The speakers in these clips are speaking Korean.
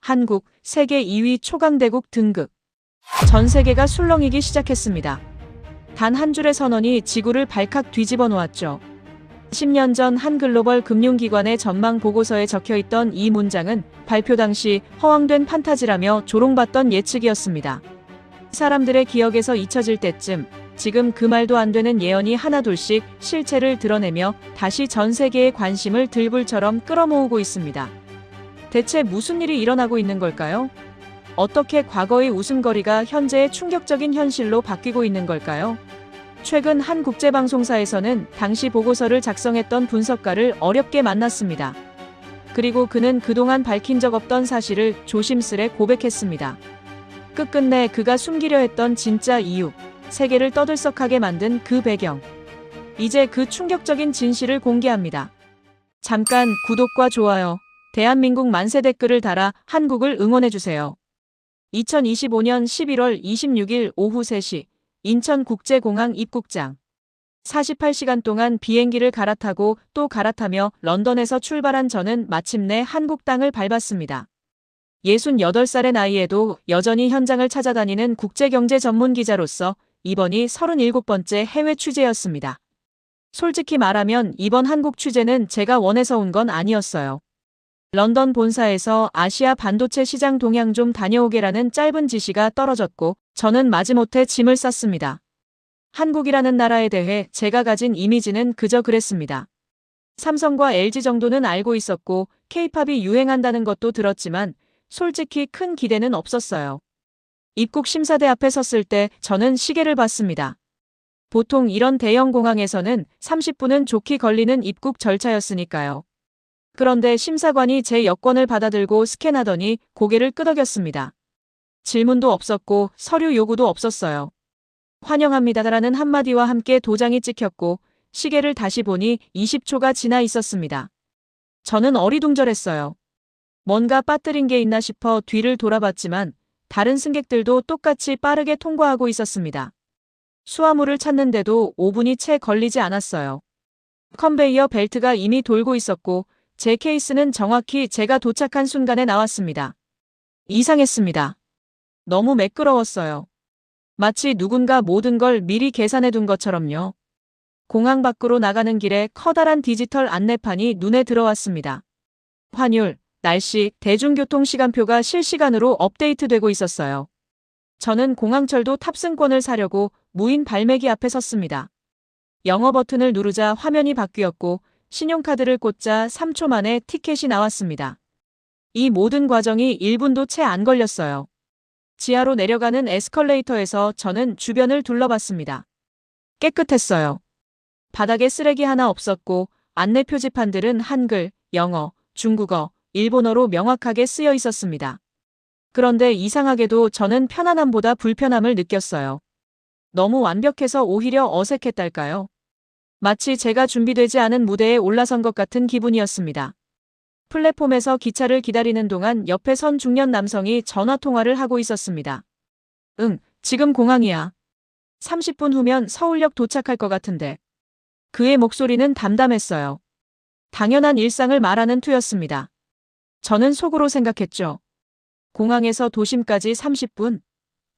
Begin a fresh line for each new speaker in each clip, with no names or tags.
한국, 세계 2위 초강대국 등극. 전 세계가 술렁이기 시작했습니다. 단 한 줄의 선언이 지구를 발칵 뒤집어 놓았죠. 10년 전 한 글로벌 금융기관의 전망 보고서에 적혀있던 이 문장은 발표 당시 허황된 판타지라며 조롱받던 예측이었습니다. 사람들의 기억에서 잊혀질 때쯤 지금 그 말도 안 되는 예언이 하나둘씩 실체를 드러내며 다시 전 세계의 관심을 들불처럼 끌어모으고 있습니다. 대체 무슨 일이 일어나고 있는 걸까요? 어떻게 과거의 웃음거리가 현재의 충격적인 현실로 바뀌고 있는 걸까요? 최근 한 국제방송사에서는 당시 보고서를 작성했던 분석가를 어렵게 만났습니다. 그리고 그는 그동안 밝힌 적 없던 사실을 조심스레 고백했습니다. 끝끝내 그가 숨기려 했던 진짜 이유, 세계를 떠들썩하게 만든 그 배경. 이제 그 충격적인 진실을 공개합니다. 잠깐 구독과 좋아요, 대한민국 만세 댓글을 달아 한국을 응원해주세요. 2025년 11월 26일 오후 3시 인천국제공항 입국장. 48시간 동안 비행기를 갈아타고 또 갈아타며 런던에서 출발한 저는 마침내 한국 땅을 밟았습니다. 68살의 나이에도 여전히 현장을 찾아다니는 국제경제 전문 기자로서 이번이 37번째 해외 취재였습니다. 솔직히 말하면 이번 한국 취재는 제가 원해서 온 건 아니었어요. 런던 본사에서 아시아 반도체 시장 동향 좀 다녀오게라는 짧은 지시가 떨어졌고 저는 마지못해 짐을 쌌습니다. 한국이라는 나라에 대해 제가 가진 이미지는 그저 그랬습니다. 삼성과 LG 정도는 알고 있었고 K-팝이 유행한다는 것도 들었지만 솔직히 큰 기대는 없었어요. 입국 심사대 앞에 섰을 때 저는 시계를 봤습니다. 보통 이런 대형 공항에서는 30분은 좋게 걸리는 입국 절차였으니까요. 그런데 심사관이 제 여권을 받아들고 스캔하더니 고개를 끄덕였습니다. 질문도 없었고 서류 요구도 없었어요. 환영합니다라는 한마디와 함께 도장이 찍혔고 시계를 다시 보니 20초가 지나 있었습니다. 저는 어리둥절했어요. 뭔가 빠뜨린 게 있나 싶어 뒤를 돌아봤지만 다른 승객들도 똑같이 빠르게 통과하고 있었습니다. 수화물을 찾는데도 5분이 채 걸리지 않았어요. 컨베이어 벨트가 이미 돌고 있었고 제 케이스는 정확히 제가 도착한 순간에 나왔습니다. 이상했습니다. 너무 매끄러웠어요. 마치 누군가 모든 걸 미리 계산해 둔 것처럼요. 공항 밖으로 나가는 길에 커다란 디지털 안내판이 눈에 들어왔습니다. 환율, 날씨, 대중교통 시간표가 실시간으로 업데이트되고 있었어요. 저는 공항철도 탑승권을 사려고 무인 발매기 앞에 섰습니다. 영어 버튼을 누르자 화면이 바뀌었고 신용카드를 꽂자 3초 만에 티켓이 나왔습니다. 이 모든 과정이 1분도 채 안 걸렸어요. 지하로 내려가는 에스컬레이터에서 저는 주변을 둘러봤습니다. 깨끗했어요. 바닥에 쓰레기 하나 없었고 안내 표지판들은 한글, 영어, 중국어, 일본어로 명확하게 쓰여 있었습니다. 그런데 이상하게도 저는 편안함보다 불편함을 느꼈어요. 너무 완벽해서 오히려 어색했달까요? 마치 제가 준비되지 않은 무대에 올라선 것 같은 기분이었습니다. 플랫폼에서 기차를 기다리는 동안 옆에 선 중년 남성이 전화통화를 하고 있었습니다. 응, 지금 공항이야. 30분 후면 서울역 도착할 것 같은데. 그의 목소리는 담담했어요. 당연한 일상을 말하는 투였습니다. 저는 속으로 생각했죠. 공항에서 도심까지 30분?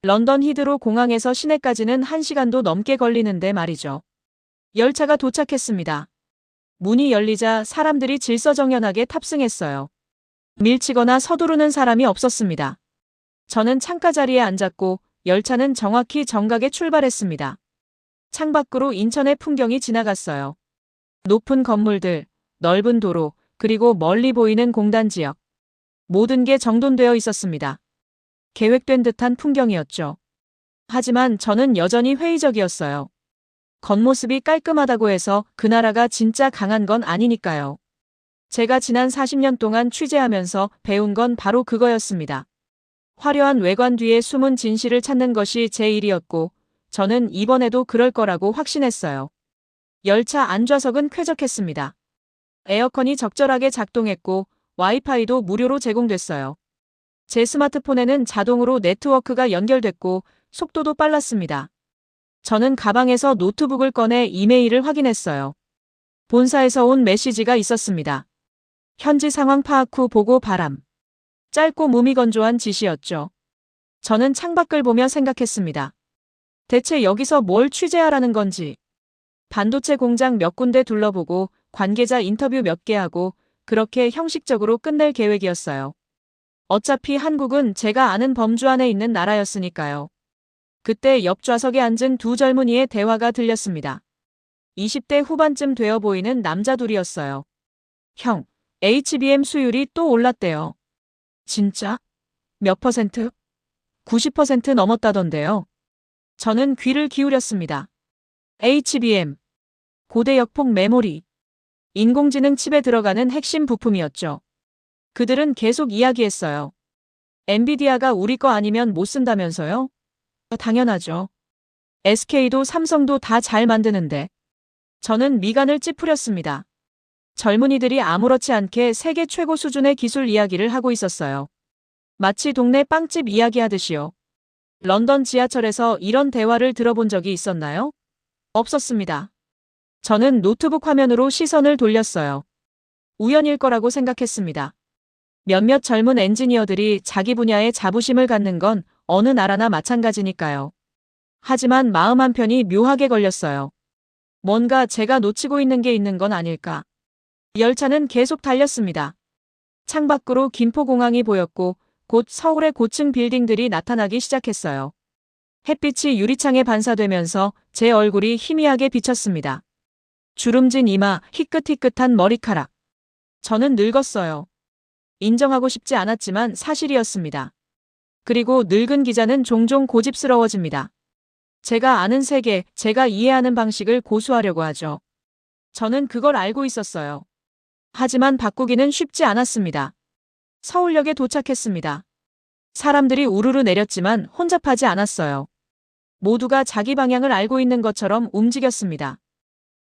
런던 히드로 공항에서 시내까지는 1시간도 넘게 걸리는데 말이죠. 열차가 도착했습니다. 문이 열리자 사람들이 질서정연하게 탑승했어요. 밀치거나 서두르는 사람이 없었습니다. 저는 창가 자리에 앉았고 열차는 정확히 정각에 출발했습니다. 창밖으로 인천의 풍경이 지나갔어요. 높은 건물들, 넓은 도로, 그리고 멀리 보이는 공단 지역. 모든 게 정돈되어 있었습니다. 계획된 듯한 풍경이었죠. 하지만 저는 여전히 회의적이었어요. 겉모습이 깔끔하다고 해서 그 나라가 진짜 강한 건 아니니까요. 제가 지난 40년 동안 취재하면서 배운 건 바로 그거였습니다. 화려한 외관 뒤에 숨은 진실을 찾는 것이 제 일이었고 저는 이번에도 그럴 거라고 확신했어요. 열차 안좌석은 쾌적했습니다. 에어컨이 적절하게 작동했고 와이파이도 무료로 제공됐어요. 제 스마트폰에는 자동으로 네트워크가 연결됐고 속도도 빨랐습니다. 저는 가방에서 노트북을 꺼내 이메일을 확인했어요. 본사에서 온 메시지가 있었습니다. 현지 상황 파악 후 보고 바람. 짧고 무미건조한 지시였죠. 저는 창밖을 보며 생각했습니다. 대체 여기서 뭘 취재하라는 건지. 반도체 공장 몇 군데 둘러보고 관계자 인터뷰 몇 개 하고 그렇게 형식적으로 끝낼 계획이었어요. 어차피 한국은 제가 아는 범주 안에 있는 나라였으니까요. 그때 옆 좌석에 앉은 두 젊은이의 대화가 들렸습니다. 20대 후반쯤 되어 보이는 남자 둘이었어요. 형, HBM 수율이 또 올랐대요. 진짜? 몇 퍼센트? 90% 넘었다던데요. 저는 귀를 기울였습니다. HBM. 고대 역폭 메모리. 인공지능 칩에 들어가는 핵심 부품이었죠. 그들은 계속 이야기했어요. 엔비디아가 우리 거 아니면 못 쓴다면서요? 당연하죠. SK도 삼성도 다 잘 만드는데. 저는 미간을 찌푸렸습니다. 젊은이들이 아무렇지 않게 세계 최고 수준의 기술 이야기를 하고 있었어요. 마치 동네 빵집 이야기하듯이요. 런던 지하철에서 이런 대화를 들어본 적이 있었나요? 없었습니다. 저는 노트북 화면으로 시선을 돌렸어요. 우연일 거라고 생각했습니다. 몇몇 젊은 엔지니어들이 자기 분야에 자부심을 갖는 건 어느 나라나 마찬가지니까요. 하지만 마음 한편이 묘하게 걸렸어요. 뭔가 제가 놓치고 있는 게 있는 건 아닐까. 열차는 계속 달렸습니다. 창밖으로 김포공항이 보였고 곧 서울의 고층 빌딩들이 나타나기 시작했어요. 햇빛이 유리창에 반사되면서 제 얼굴이 희미하게 비쳤습니다. 주름진 이마, 희끗희끗한 머리카락. 저는 늙었어요. 인정하고 싶지 않았지만 사실이었습니다. 그리고 늙은 기자는 종종 고집스러워집니다. 제가 아는 세계, 제가 이해하는 방식을 고수하려고 하죠. 저는 그걸 알고 있었어요. 하지만 바꾸기는 쉽지 않았습니다. 서울역에 도착했습니다. 사람들이 우르르 내렸지만 혼잡하지 않았어요. 모두가 자기 방향을 알고 있는 것처럼 움직였습니다.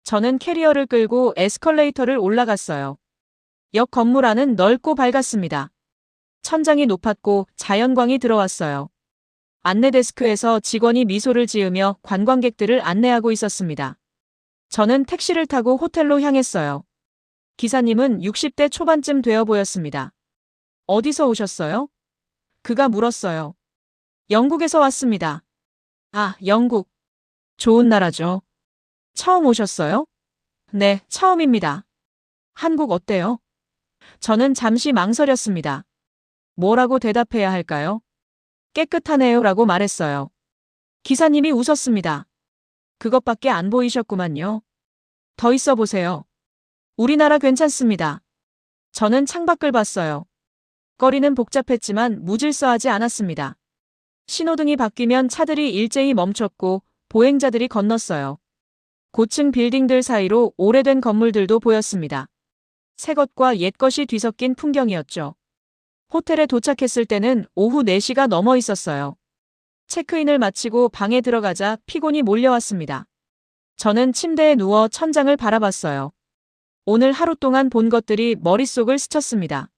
저는 캐리어를 끌고 에스컬레이터를 올라갔어요. 역 건물 안은 넓고 밝았습니다. 천장이 높았고 자연광이 들어왔어요. 안내 데스크에서 직원이 미소를 지으며 관광객들을 안내하고 있었습니다. 저는 택시를 타고 호텔로 향했어요. 기사님은 60대 초반쯤 되어 보였습니다. 어디서 오셨어요? 그가 물었어요. 영국에서 왔습니다. 아, 영국. 좋은 나라죠. 처음 오셨어요? 네, 처음입니다. 한국 어때요? 저는 잠시 망설였습니다. 뭐라고 대답해야 할까요? 깨끗하네요 라고 말했어요. 기사님이 웃었습니다. 그것밖에 안 보이셨구만요. 더 있어 보세요. 우리나라 괜찮습니다. 저는 창밖을 봤어요. 거리는 복잡했지만 무질서하지 않았습니다. 신호등이 바뀌면 차들이 일제히 멈췄고 보행자들이 건넜어요. 고층 빌딩들 사이로 오래된 건물들도 보였습니다. 새 것과 옛 것이 뒤섞인 풍경이었죠. 호텔에 도착했을 때는 오후 4시가 넘어 있었어요. 체크인을 마치고 방에 들어가자 피곤이 몰려왔습니다. 저는 침대에 누워 천장을 바라봤어요. 오늘 하루 동안 본 것들이 머릿속을 스쳤습니다.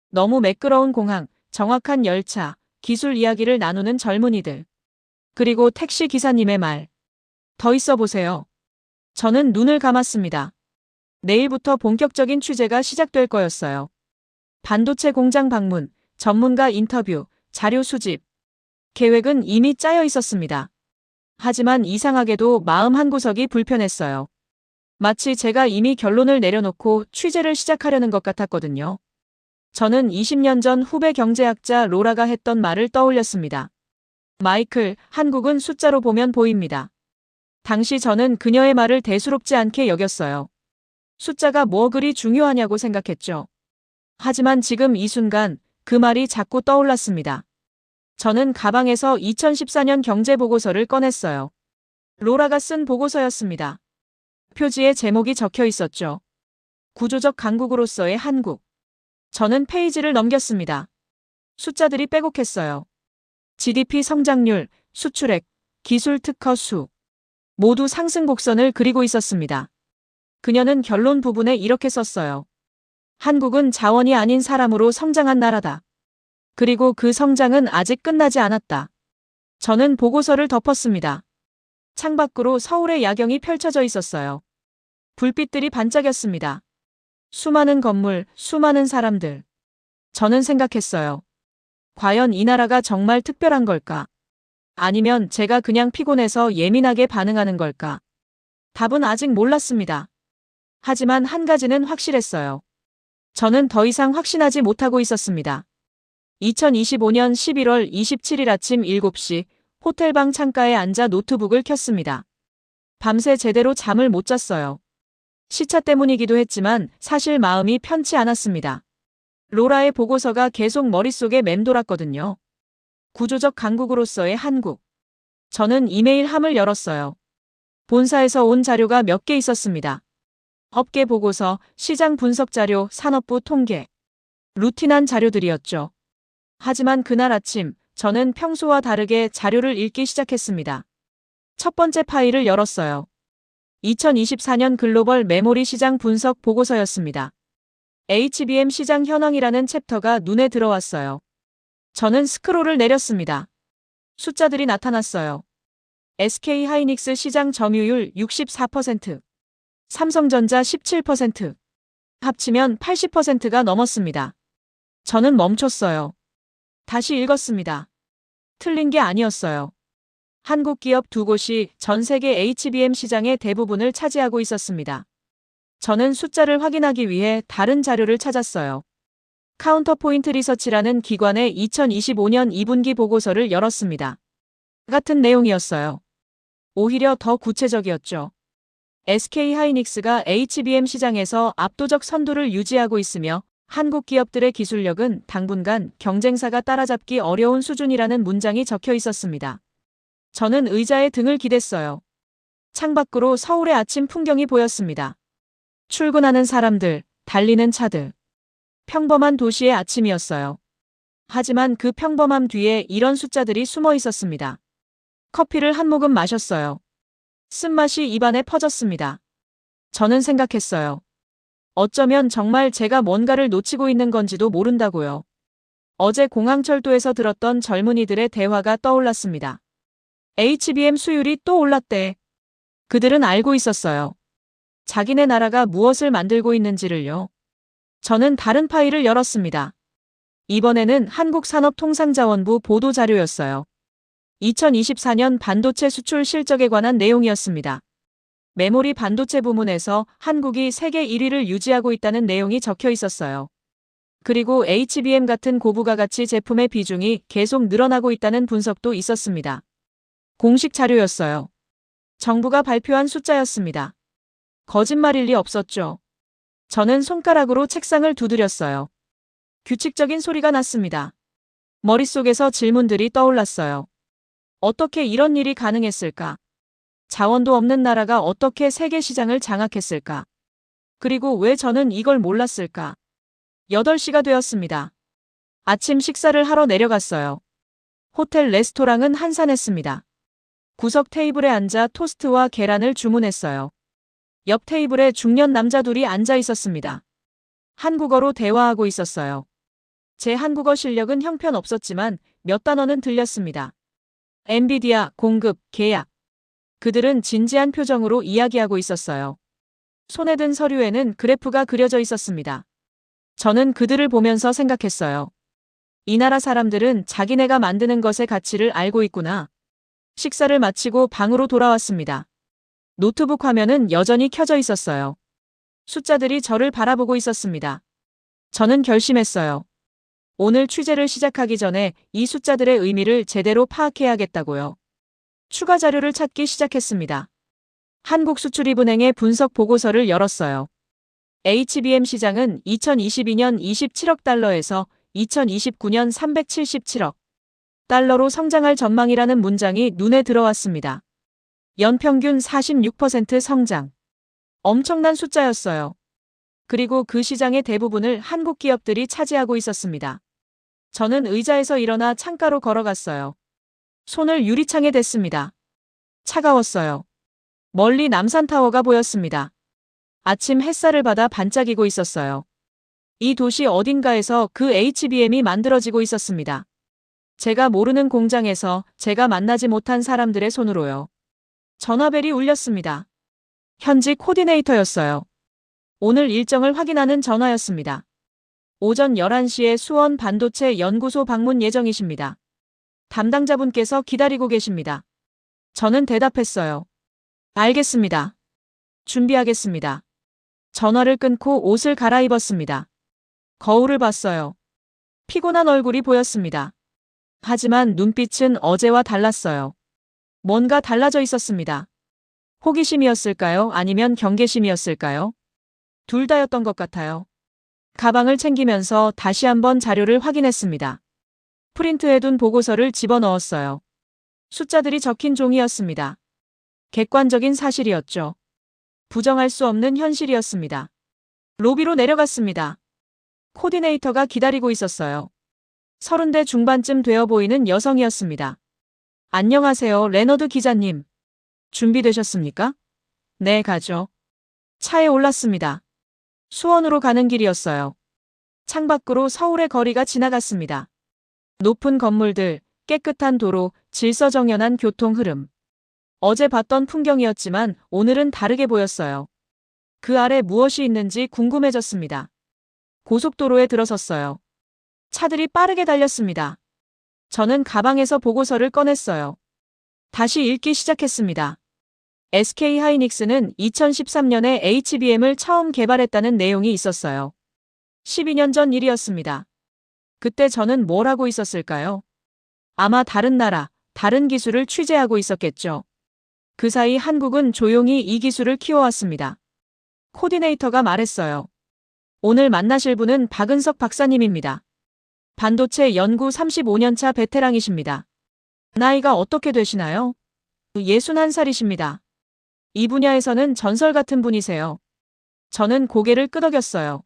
너무 매끄러운 공항, 정확한 열차, 기술 이야기를 나누는 젊은이들. 그리고 택시 기사님의 말. 더 있어 보세요. 저는 눈을 감았습니다. 내일부터 본격적인 취재가 시작될 거였어요. 반도체 공장 방문, 전문가 인터뷰, 자료 수집. 계획은 이미 짜여 있었습니다. 하지만 이상하게도 마음 한구석이 불편했어요. 마치 제가 이미 결론을 내려놓고 취재를 시작하려는 것 같았거든요. 저는 20년 전 후배 경제학자 로라가 했던 말을 떠올렸습니다. 마이클, 한국은 숫자로 보면 보입니다. 당시 저는 그녀의 말을 대수롭지 않게 여겼어요. 숫자가 뭐 그리 중요하냐고 생각했죠. 하지만 지금 이 순간 그 말이 자꾸 떠올랐습니다. 저는 가방에서 2014년 경제보고서를 꺼냈어요. 로라가 쓴 보고서였습니다. 표지에 제목이 적혀 있었죠. 구조적 강국으로서의 한국. 저는 페이지를 넘겼습니다. 숫자들이 빼곡했어요. GDP 성장률, 수출액, 기술 특허 수. 모두 상승 곡선을 그리고 있었습니다. 그녀는 결론 부분에 이렇게 썼어요. 한국은 자원이 아닌 사람으로 성장한 나라다. 그리고 그 성장은 아직 끝나지 않았다. 저는 보고서를 덮었습니다. 창밖으로 서울의 야경이 펼쳐져 있었어요. 불빛들이 반짝였습니다. 수많은 건물, 수많은 사람들. 저는 생각했어요. 과연 이 나라가 정말 특별한 걸까? 아니면 제가 그냥 피곤해서 예민하게 반응하는 걸까? 답은 아직 몰랐습니다. 하지만 한 가지는 확실했어요. 저는 더 이상 확신하지 못하고 있었습니다. 2025년 11월 27일 아침 7시 호텔방 창가에 앉아 노트북을 켰습니다. 밤새 제대로 잠을 못 잤어요. 시차 때문이기도 했지만 사실 마음이 편치 않았습니다. 로라의 보고서가 계속 머릿속에 맴돌았거든요. 구조적 강국으로서의 한국. 저는 이메일 함을 열었어요. 본사에서 온 자료가 몇 개 있었습니다. 업계 보고서, 시장 분석 자료, 산업부 통계. 루틴한 자료들이었죠. 하지만 그날 아침, 저는 평소와 다르게 자료를 읽기 시작했습니다. 첫 번째 파일을 열었어요. 2024년 글로벌 메모리 시장 분석 보고서였습니다. HBM 시장 현황이라는 챕터가 눈에 들어왔어요. 저는 스크롤을 내렸습니다. 숫자들이 나타났어요. SK 하이닉스 시장 점유율 64%, 삼성전자 17%, 합치면 80%가 넘었습니다. 저는 멈췄어요. 다시 읽었습니다. 틀린 게 아니었어요. 한국 기업 두 곳이 전 세계 HBM 시장의 대부분을 차지하고 있었습니다. 저는 숫자를 확인하기 위해 다른 자료를 찾았어요. 카운터포인트 리서치라는 기관의 2025년 2분기 보고서를 열었습니다. 같은 내용이었어요. 오히려 더 구체적이었죠. SK 하이닉스가 HBM 시장에서 압도적 선두를 유지하고 있으며 한국 기업들의 기술력은 당분간 경쟁사가 따라잡기 어려운 수준이라는 문장이 적혀 있었습니다. 저는 의자에 등을 기댔어요. 창밖으로 서울의 아침 풍경이 보였습니다. 출근하는 사람들, 달리는 차들. 평범한 도시의 아침이었어요. 하지만 그 평범함 뒤에 이런 숫자들이 숨어 있었습니다. 커피를 한 모금 마셨어요. 쓴맛이 입안에 퍼졌습니다. 저는 생각했어요. 어쩌면 정말 제가 뭔가를 놓치고 있는 건지도 모른다고요. 어제 공항철도에서 들었던 젊은이들의 대화가 떠올랐습니다. HBM 수율이 또 올랐대. 그들은 알고 있었어요. 자기네 나라가 무엇을 만들고 있는지를요. 저는 다른 파일을 열었습니다. 이번에는 한국산업통상자원부 보도자료였어요. 2024년 반도체 수출 실적에 관한 내용이었습니다. 메모리 반도체 부문에서 한국이 세계 1위를 유지하고 있다는 내용이 적혀 있었어요. 그리고 HBM 같은 고부가 가치 제품의 비중이 계속 늘어나고 있다는 분석도 있었습니다. 공식 자료였어요. 정부가 발표한 숫자였습니다. 거짓말일 리 없었죠. 저는 손가락으로 책상을 두드렸어요. 규칙적인 소리가 났습니다. 머릿속에서 질문들이 떠올랐어요. 어떻게 이런 일이 가능했을까? 자원도 없는 나라가 어떻게 세계 시장을 장악했을까? 그리고 왜 저는 이걸 몰랐을까? 8시가 되었습니다. 아침 식사를 하러 내려갔어요. 호텔 레스토랑은 한산했습니다. 구석 테이블에 앉아 토스트와 계란을 주문했어요. 옆 테이블에 중년 남자 둘이 앉아 있었습니다. 한국어로 대화하고 있었어요. 제 한국어 실력은 형편없었지만 몇 단어는 들렸습니다. 엔비디아, 공급, 계약. 그들은 진지한 표정으로 이야기하고 있었어요. 손에 든 서류에는 그래프가 그려져 있었습니다. 저는 그들을 보면서 생각했어요. 이 나라 사람들은 자기네가 만드는 것의 가치를 알고 있구나. 식사를 마치고 방으로 돌아왔습니다. 노트북 화면은 여전히 켜져 있었어요. 숫자들이 저를 바라보고 있었습니다. 저는 결심했어요. 오늘 취재를 시작하기 전에 이 숫자들의 의미를 제대로 파악해야겠다고요. 추가 자료를 찾기 시작했습니다. 한국수출입은행의 분석 보고서를 열었어요. HBM 시장은 2022년 27억 달러에서 2029년 377억 달러로 성장할 전망이라는 문장이 눈에 들어왔습니다. 연평균 46% 성장. 엄청난 숫자였어요. 그리고 그 시장의 대부분을 한국 기업들이 차지하고 있었습니다. 저는 의자에서 일어나 창가로 걸어갔어요. 손을 유리창에 댔습니다. 차가웠어요. 멀리 남산타워가 보였습니다. 아침 햇살을 받아 반짝이고 있었어요. 이 도시 어딘가에서 그 HBM이 만들어지고 있었습니다. 제가 모르는 공장에서 제가 만나지 못한 사람들의 손으로요. 전화벨이 울렸습니다. 현지 코디네이터였어요. 오늘 일정을 확인하는 전화였습니다. 오전 11시에 수원 반도체 연구소 방문 예정이십니다. 담당자분께서 기다리고 계십니다. 저는 대답했어요. 알겠습니다. 준비하겠습니다. 전화를 끊고 옷을 갈아입었습니다. 거울을 봤어요. 피곤한 얼굴이 보였습니다. 하지만 눈빛은 어제와 달랐어요. 뭔가 달라져 있었습니다. 호기심이었을까요? 아니면 경계심이었을까요? 둘 다였던 것 같아요. 가방을 챙기면서 다시 한번 자료를 확인했습니다. 프린트해둔 보고서를 집어넣었어요. 숫자들이 적힌 종이였습니다. 객관적인 사실이었죠. 부정할 수 없는 현실이었습니다. 로비로 내려갔습니다. 코디네이터가 기다리고 있었어요. 30대 중반쯤 되어 보이는 여성이었습니다. 안녕하세요, 레너드 기자님. 준비되셨습니까? 네, 가죠. 차에 올랐습니다. 수원으로 가는 길이었어요. 창밖으로 서울의 거리가 지나갔습니다. 높은 건물들, 깨끗한 도로, 질서정연한 교통 흐름. 어제 봤던 풍경이었지만 오늘은 다르게 보였어요. 그 아래 무엇이 있는지 궁금해졌습니다. 고속도로에 들어섰어요. 차들이 빠르게 달렸습니다. 저는 가방에서 보고서를 꺼냈어요. 다시 읽기 시작했습니다. SK 하이닉스는 2013년에 HBM을 처음 개발했다는 내용이 있었어요. 12년 전 일이었습니다. 그때 저는 뭘 하고 있었을까요? 아마 다른 나라, 다른 기술을 취재하고 있었겠죠. 그 사이 한국은 조용히 이 기술을 키워왔습니다. 코디네이터가 말했어요. 오늘 만나실 분은 박은석 박사님입니다. 반도체 연구 35년차 베테랑이십니다. 나이가 어떻게 되시나요? 61살이십니다. 이 분야에서는 전설 같은 분이세요. 저는 고개를 끄덕였어요.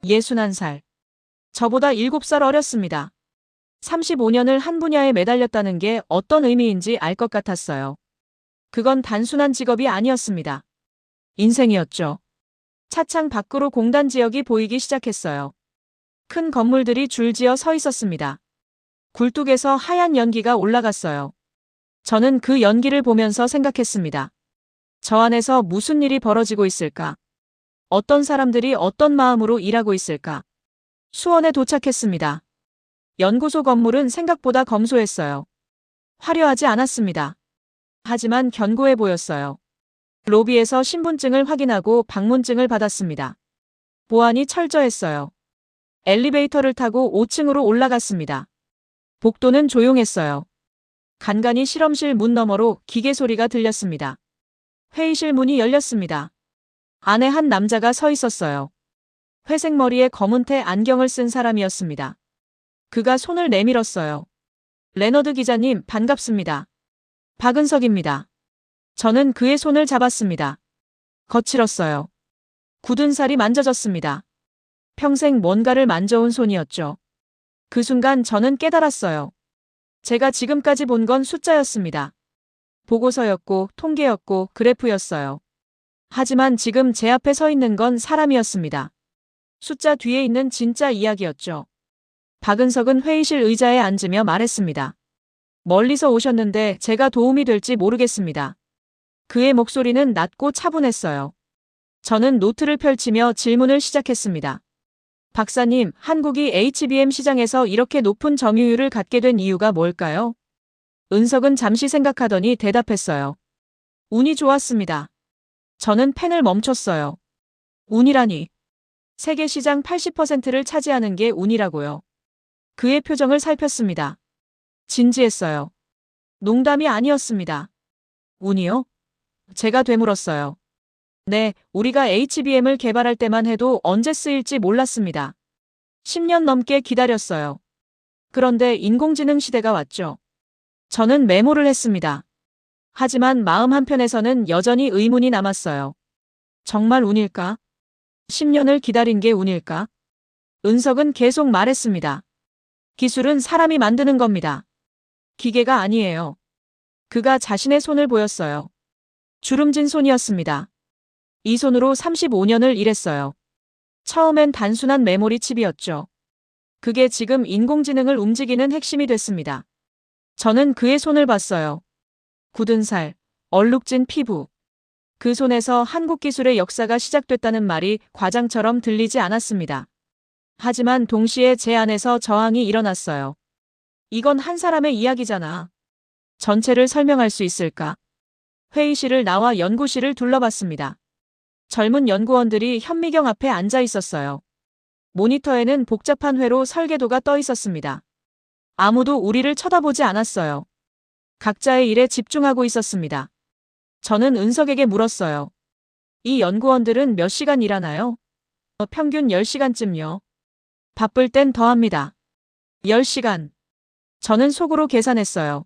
61살. 저보다 7살 어렸습니다. 35년을 한 분야에 매달렸다는 게 어떤 의미인지 알 것 같았어요. 그건 단순한 직업이 아니었습니다. 인생이었죠. 차창 밖으로 공단 지역이 보이기 시작했어요. 큰 건물들이 줄지어 서 있었습니다. 굴뚝에서 하얀 연기가 올라갔어요. 저는 그 연기를 보면서 생각했습니다. 저 안에서 무슨 일이 벌어지고 있을까? 어떤 사람들이 어떤 마음으로 일하고 있을까? 수원에 도착했습니다. 연구소 건물은 생각보다 검소했어요. 화려하지 않았습니다. 하지만 견고해 보였어요. 로비에서 신분증을 확인하고 방문증을 받았습니다. 보안이 철저했어요. 엘리베이터를 타고 5층으로 올라갔습니다. 복도는 조용했어요. 간간히 실험실 문 너머로 기계 소리가 들렸습니다. 회의실 문이 열렸습니다. 안에 한 남자가 서 있었어요. 회색 머리에 검은테 안경을 쓴 사람이었습니다. 그가 손을 내밀었어요. 레너드 기자님, 반갑습니다. 박은석입니다. 저는 그의 손을 잡았습니다. 거칠었어요. 굳은 살이 만져졌습니다. 평생 뭔가를 만져온 손이었죠. 그 순간 저는 깨달았어요. 제가 지금까지 본 건 숫자였습니다. 보고서였고 통계였고 그래프였어요. 하지만 지금 제 앞에 서 있는 건 사람이었습니다. 숫자 뒤에 있는 진짜 이야기였죠. 박은석은 회의실 의자에 앉으며 말했습니다. 멀리서 오셨는데 제가 도움이 될지 모르겠습니다. 그의 목소리는 낮고 차분했어요. 저는 노트를 펼치며 질문을 시작했습니다. 박사님, 한국이 HBM 시장에서 이렇게 높은 점유율을 갖게 된 이유가 뭘까요? 은석은 잠시 생각하더니 대답했어요. 운이 좋았습니다. 저는 펜을 멈췄어요. 운이라니. 세계 시장 80%를 차지하는 게 운이라고요. 그의 표정을 살폈습니다. 진지했어요. 농담이 아니었습니다. 운이요? 제가 되물었어요. 네, 우리가 HBM을 개발할 때만 해도 언제 쓰일지 몰랐습니다. 10년 넘게 기다렸어요. 그런데 인공지능 시대가 왔죠. 저는 메모를 했습니다. 하지만 마음 한편에서는 여전히 의문이 남았어요. 정말 운일까? 10년을 기다린 게 운일까? 은석은 계속 말했습니다. 기술은 사람이 만드는 겁니다. 기계가 아니에요. 그가 자신의 손을 보였어요. 주름진 손이었습니다. 이 손으로 35년을 일했어요. 처음엔 단순한 메모리 칩이었죠. 그게 지금 인공지능을 움직이는 핵심이 됐습니다. 저는 그의 손을 봤어요. 굳은 살, 얼룩진 피부. 그 손에서 한국 기술의 역사가 시작됐다는 말이 과장처럼 들리지 않았습니다. 하지만 동시에 제 안에서 저항이 일어났어요. 이건 한 사람의 이야기잖아. 전체를 설명할 수 있을까? 회의실을 나와 연구실을 둘러봤습니다. 젊은 연구원들이 현미경 앞에 앉아 있었어요. 모니터에는 복잡한 회로 설계도가 떠 있었습니다. 아무도 우리를 쳐다보지 않았어요. 각자의 일에 집중하고 있었습니다. 저는 은석에게 물었어요. 이 연구원들은 몇 시간 일하나요? 평균 10시간쯤요. 바쁠 땐 더 합니다. 10시간. 저는 속으로 계산했어요.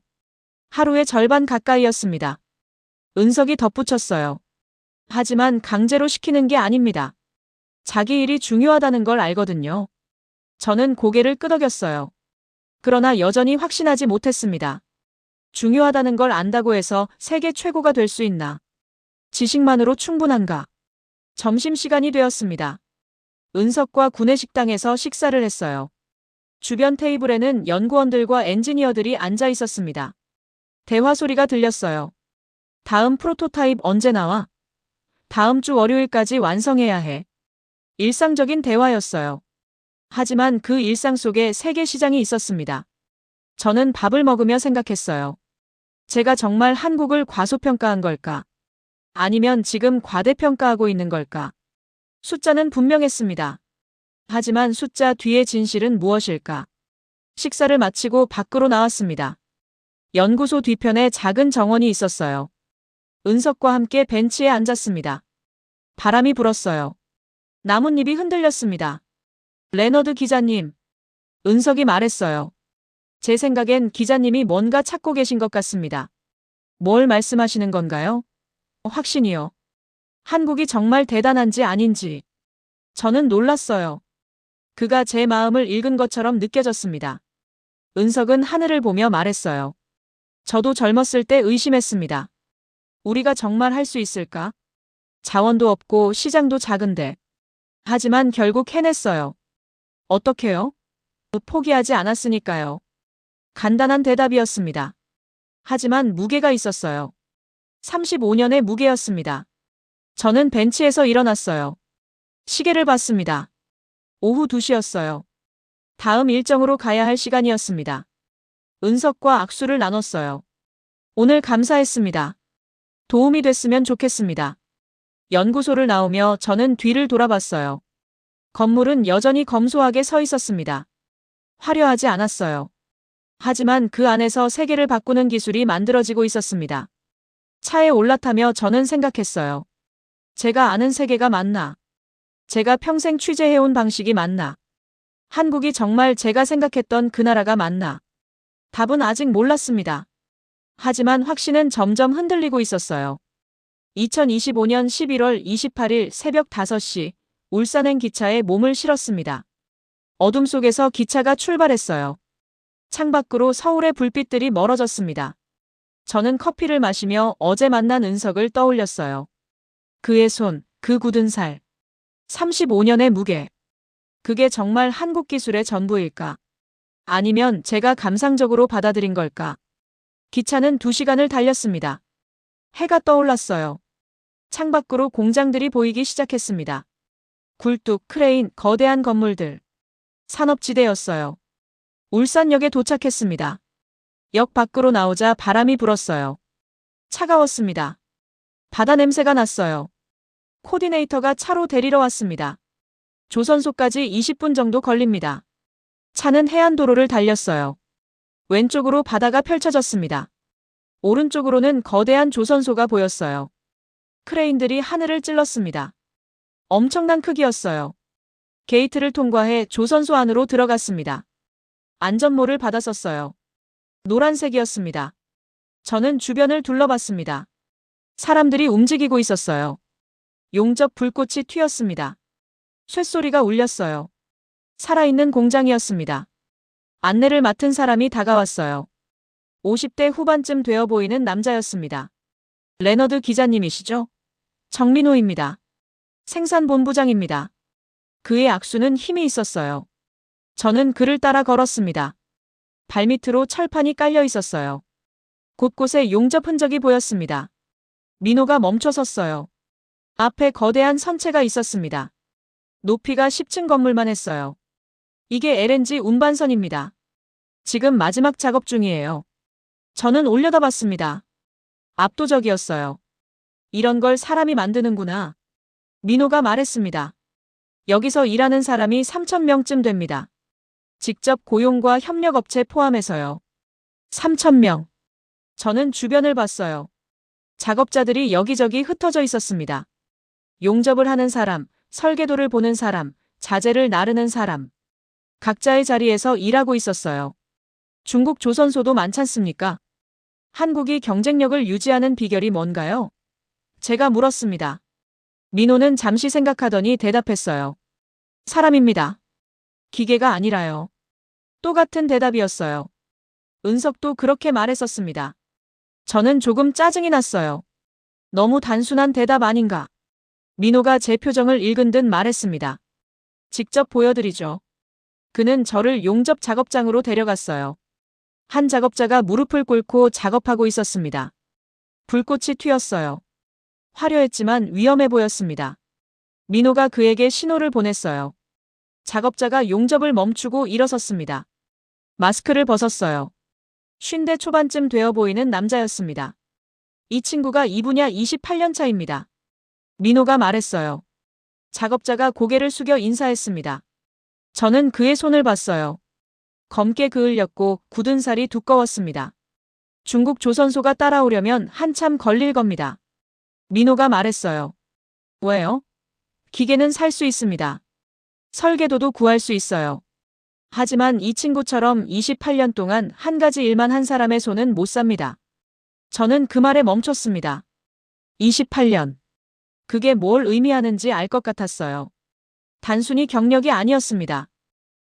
하루의 절반 가까이였습니다. 은석이 덧붙였어요. 하지만 강제로 시키는 게 아닙니다. 자기 일이 중요하다는 걸 알거든요. 저는 고개를 끄덕였어요. 그러나 여전히 확신하지 못했습니다. 중요하다는 걸 안다고 해서 세계 최고가 될 수 있나? 지식만으로 충분한가? 점심시간이 되었습니다. 은석과 구내식당에서 식사를 했어요. 주변 테이블에는 연구원들과 엔지니어들이 앉아 있었습니다. 대화 소리가 들렸어요. 다음 프로토타입 언제 나와? 다음 주 월요일까지 완성해야 해. 일상적인 대화였어요. 하지만 그 일상 속에 세계 시장이 있었습니다. 저는 밥을 먹으며 생각했어요. 제가 정말 한국을 과소평가한 걸까? 아니면 지금 과대평가하고 있는 걸까? 숫자는 분명했습니다. 하지만 숫자 뒤의 진실은 무엇일까? 식사를 마치고 밖으로 나왔습니다. 연구소 뒤편에 작은 정원이 있었어요. 은석과 함께 벤치에 앉았습니다. 바람이 불었어요. 나뭇잎이 흔들렸습니다. 레너드 기자님. 은석이 말했어요. 제 생각엔 기자님이 뭔가 찾고 계신 것 같습니다. 뭘 말씀하시는 건가요? 확신이요. 한국이 정말 대단한지 아닌지. 저는 놀랐어요. 그가 제 마음을 읽은 것처럼 느껴졌습니다. 은석은 하늘을 보며 말했어요. 저도 젊었을 때 의심했습니다. 우리가 정말 할 수 있을까? 자원도 없고 시장도 작은데. 하지만 결국 해냈어요. 어떻게요? 포기하지 않았으니까요. 간단한 대답이었습니다. 하지만 무게가 있었어요. 35년의 무게였습니다. 저는 벤치에서 일어났어요. 시계를 봤습니다. 오후 2시였어요. 다음 일정으로 가야 할 시간이었습니다. 은석과 악수를 나눴어요. 오늘 감사했습니다. 도움이 됐으면 좋겠습니다. 연구소를 나오며 저는 뒤를 돌아봤어요. 건물은 여전히 검소하게 서 있었습니다. 화려하지 않았어요. 하지만 그 안에서 세계를 바꾸는 기술이 만들어지고 있었습니다. 차에 올라타며 저는 생각했어요. 제가 아는 세계가 맞나? 제가 평생 취재해온 방식이 맞나? 한국이 정말 제가 생각했던 그 나라가 맞나? 답은 아직 몰랐습니다. 하지만 확신은 점점 흔들리고 있었어요. 2025년 11월 28일 새벽 5시 울산행 기차에 몸을 실었습니다. 어둠 속에서 기차가 출발했어요. 창밖으로 서울의 불빛들이 멀어졌습니다. 저는 커피를 마시며 어제 만난 은석을 떠올렸어요. 그의 손, 그 굳은 살. 35년의 무게. 그게 정말 한국 기술의 전부일까? 아니면 제가 감상적으로 받아들인 걸까? 기차는 2시간을 달렸습니다. 해가 떠올랐어요. 창밖으로 공장들이 보이기 시작했습니다. 굴뚝, 크레인, 거대한 건물들. 산업지대였어요. 울산역에 도착했습니다. 역 밖으로 나오자 바람이 불었어요. 차가웠습니다. 바다 냄새가 났어요. 코디네이터가 차로 데리러 왔습니다. 조선소까지 20분 정도 걸립니다. 차는 해안도로를 달렸어요. 왼쪽으로 바다가 펼쳐졌습니다. 오른쪽으로는 거대한 조선소가 보였어요. 크레인들이 하늘을 찔렀습니다. 엄청난 크기였어요. 게이트를 통과해 조선소 안으로 들어갔습니다. 안전모를 받았었어요. 노란색이었습니다. 저는 주변을 둘러봤습니다. 사람들이 움직이고 있었어요. 용접 불꽃이 튀었습니다. 쇳소리가 울렸어요. 살아있는 공장이었습니다. 안내를 맡은 사람이 다가왔어요. 50대 후반쯤 되어 보이는 남자였습니다. 레너드 기자님이시죠? 정민호입니다. 생산본부장입니다. 그의 악수는 힘이 있었어요. 저는 그를 따라 걸었습니다. 발밑으로 철판이 깔려 있었어요. 곳곳에 용접 흔적이 보였습니다. 민호가 멈춰 섰어요. 앞에 거대한 선체가 있었습니다. 높이가 10층 건물만 했어요. 이게 LNG 운반선입니다. 지금 마지막 작업 중이에요. 저는 올려다봤습니다. 압도적이었어요. 이런 걸 사람이 만드는구나. 민호가 말했습니다. 여기서 일하는 사람이 3,000명쯤 됩니다. 직접 고용과 협력업체 포함해서요. 3,000명. 저는 주변을 봤어요. 작업자들이 여기저기 흩어져 있었습니다. 용접을 하는 사람, 설계도를 보는 사람, 자재를 나르는 사람. 각자의 자리에서 일하고 있었어요. 중국 조선소도 많잖습니까? 한국이 경쟁력을 유지하는 비결이 뭔가요? 제가 물었습니다. 민호는 잠시 생각하더니 대답했어요. 사람입니다. 기계가 아니라요. 또 같은 대답이었어요. 은석도 그렇게 말했었습니다. 저는 조금 짜증이 났어요. 너무 단순한 대답 아닌가. 민호가 제 표정을 읽은 듯 말했습니다. 직접 보여드리죠. 그는 저를 용접 작업장으로 데려갔어요. 한 작업자가 무릎을 꿇고 작업하고 있었습니다. 불꽃이 튀었어요. 화려했지만 위험해 보였습니다. 민호가 그에게 신호를 보냈어요. 작업자가 용접을 멈추고 일어섰습니다. 마스크를 벗었어요. 50대 초반쯤 되어 보이는 남자였습니다. 이 친구가 이 분야 28년 차입니다. 민호가 말했어요. 작업자가 고개를 숙여 인사했습니다. 저는 그의 손을 봤어요. 검게 그을렸고 굳은 살이 두꺼웠습니다. 중국 조선소가 따라오려면 한참 걸릴 겁니다. 민호가 말했어요. 왜요? 기계는 살 수 있습니다. 설계도도 구할 수 있어요. 하지만 이 친구처럼 28년 동안 한 가지 일만 한 사람의 손은 못 삽니다. 저는 그 말에 멈췄습니다. 28년. 그게 뭘 의미하는지 알 것 같았어요. 단순히 경력이 아니었습니다.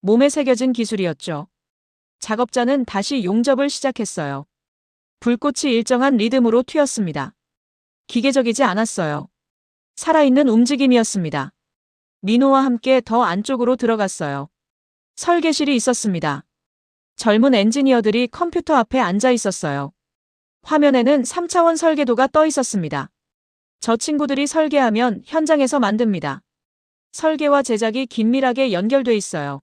몸에 새겨진 기술이었죠. 작업자는 다시 용접을 시작했어요. 불꽃이 일정한 리듬으로 튀었습니다. 기계적이지 않았어요. 살아있는 움직임이었습니다. 민호와 함께 더 안쪽으로 들어갔어요. 설계실이 있었습니다. 젊은 엔지니어들이 컴퓨터 앞에 앉아 있었어요. 화면에는 3차원 설계도가 떠 있었습니다. 저 친구들이 설계하면 현장에서 만듭니다. 설계와 제작이 긴밀하게 연결돼 있어요.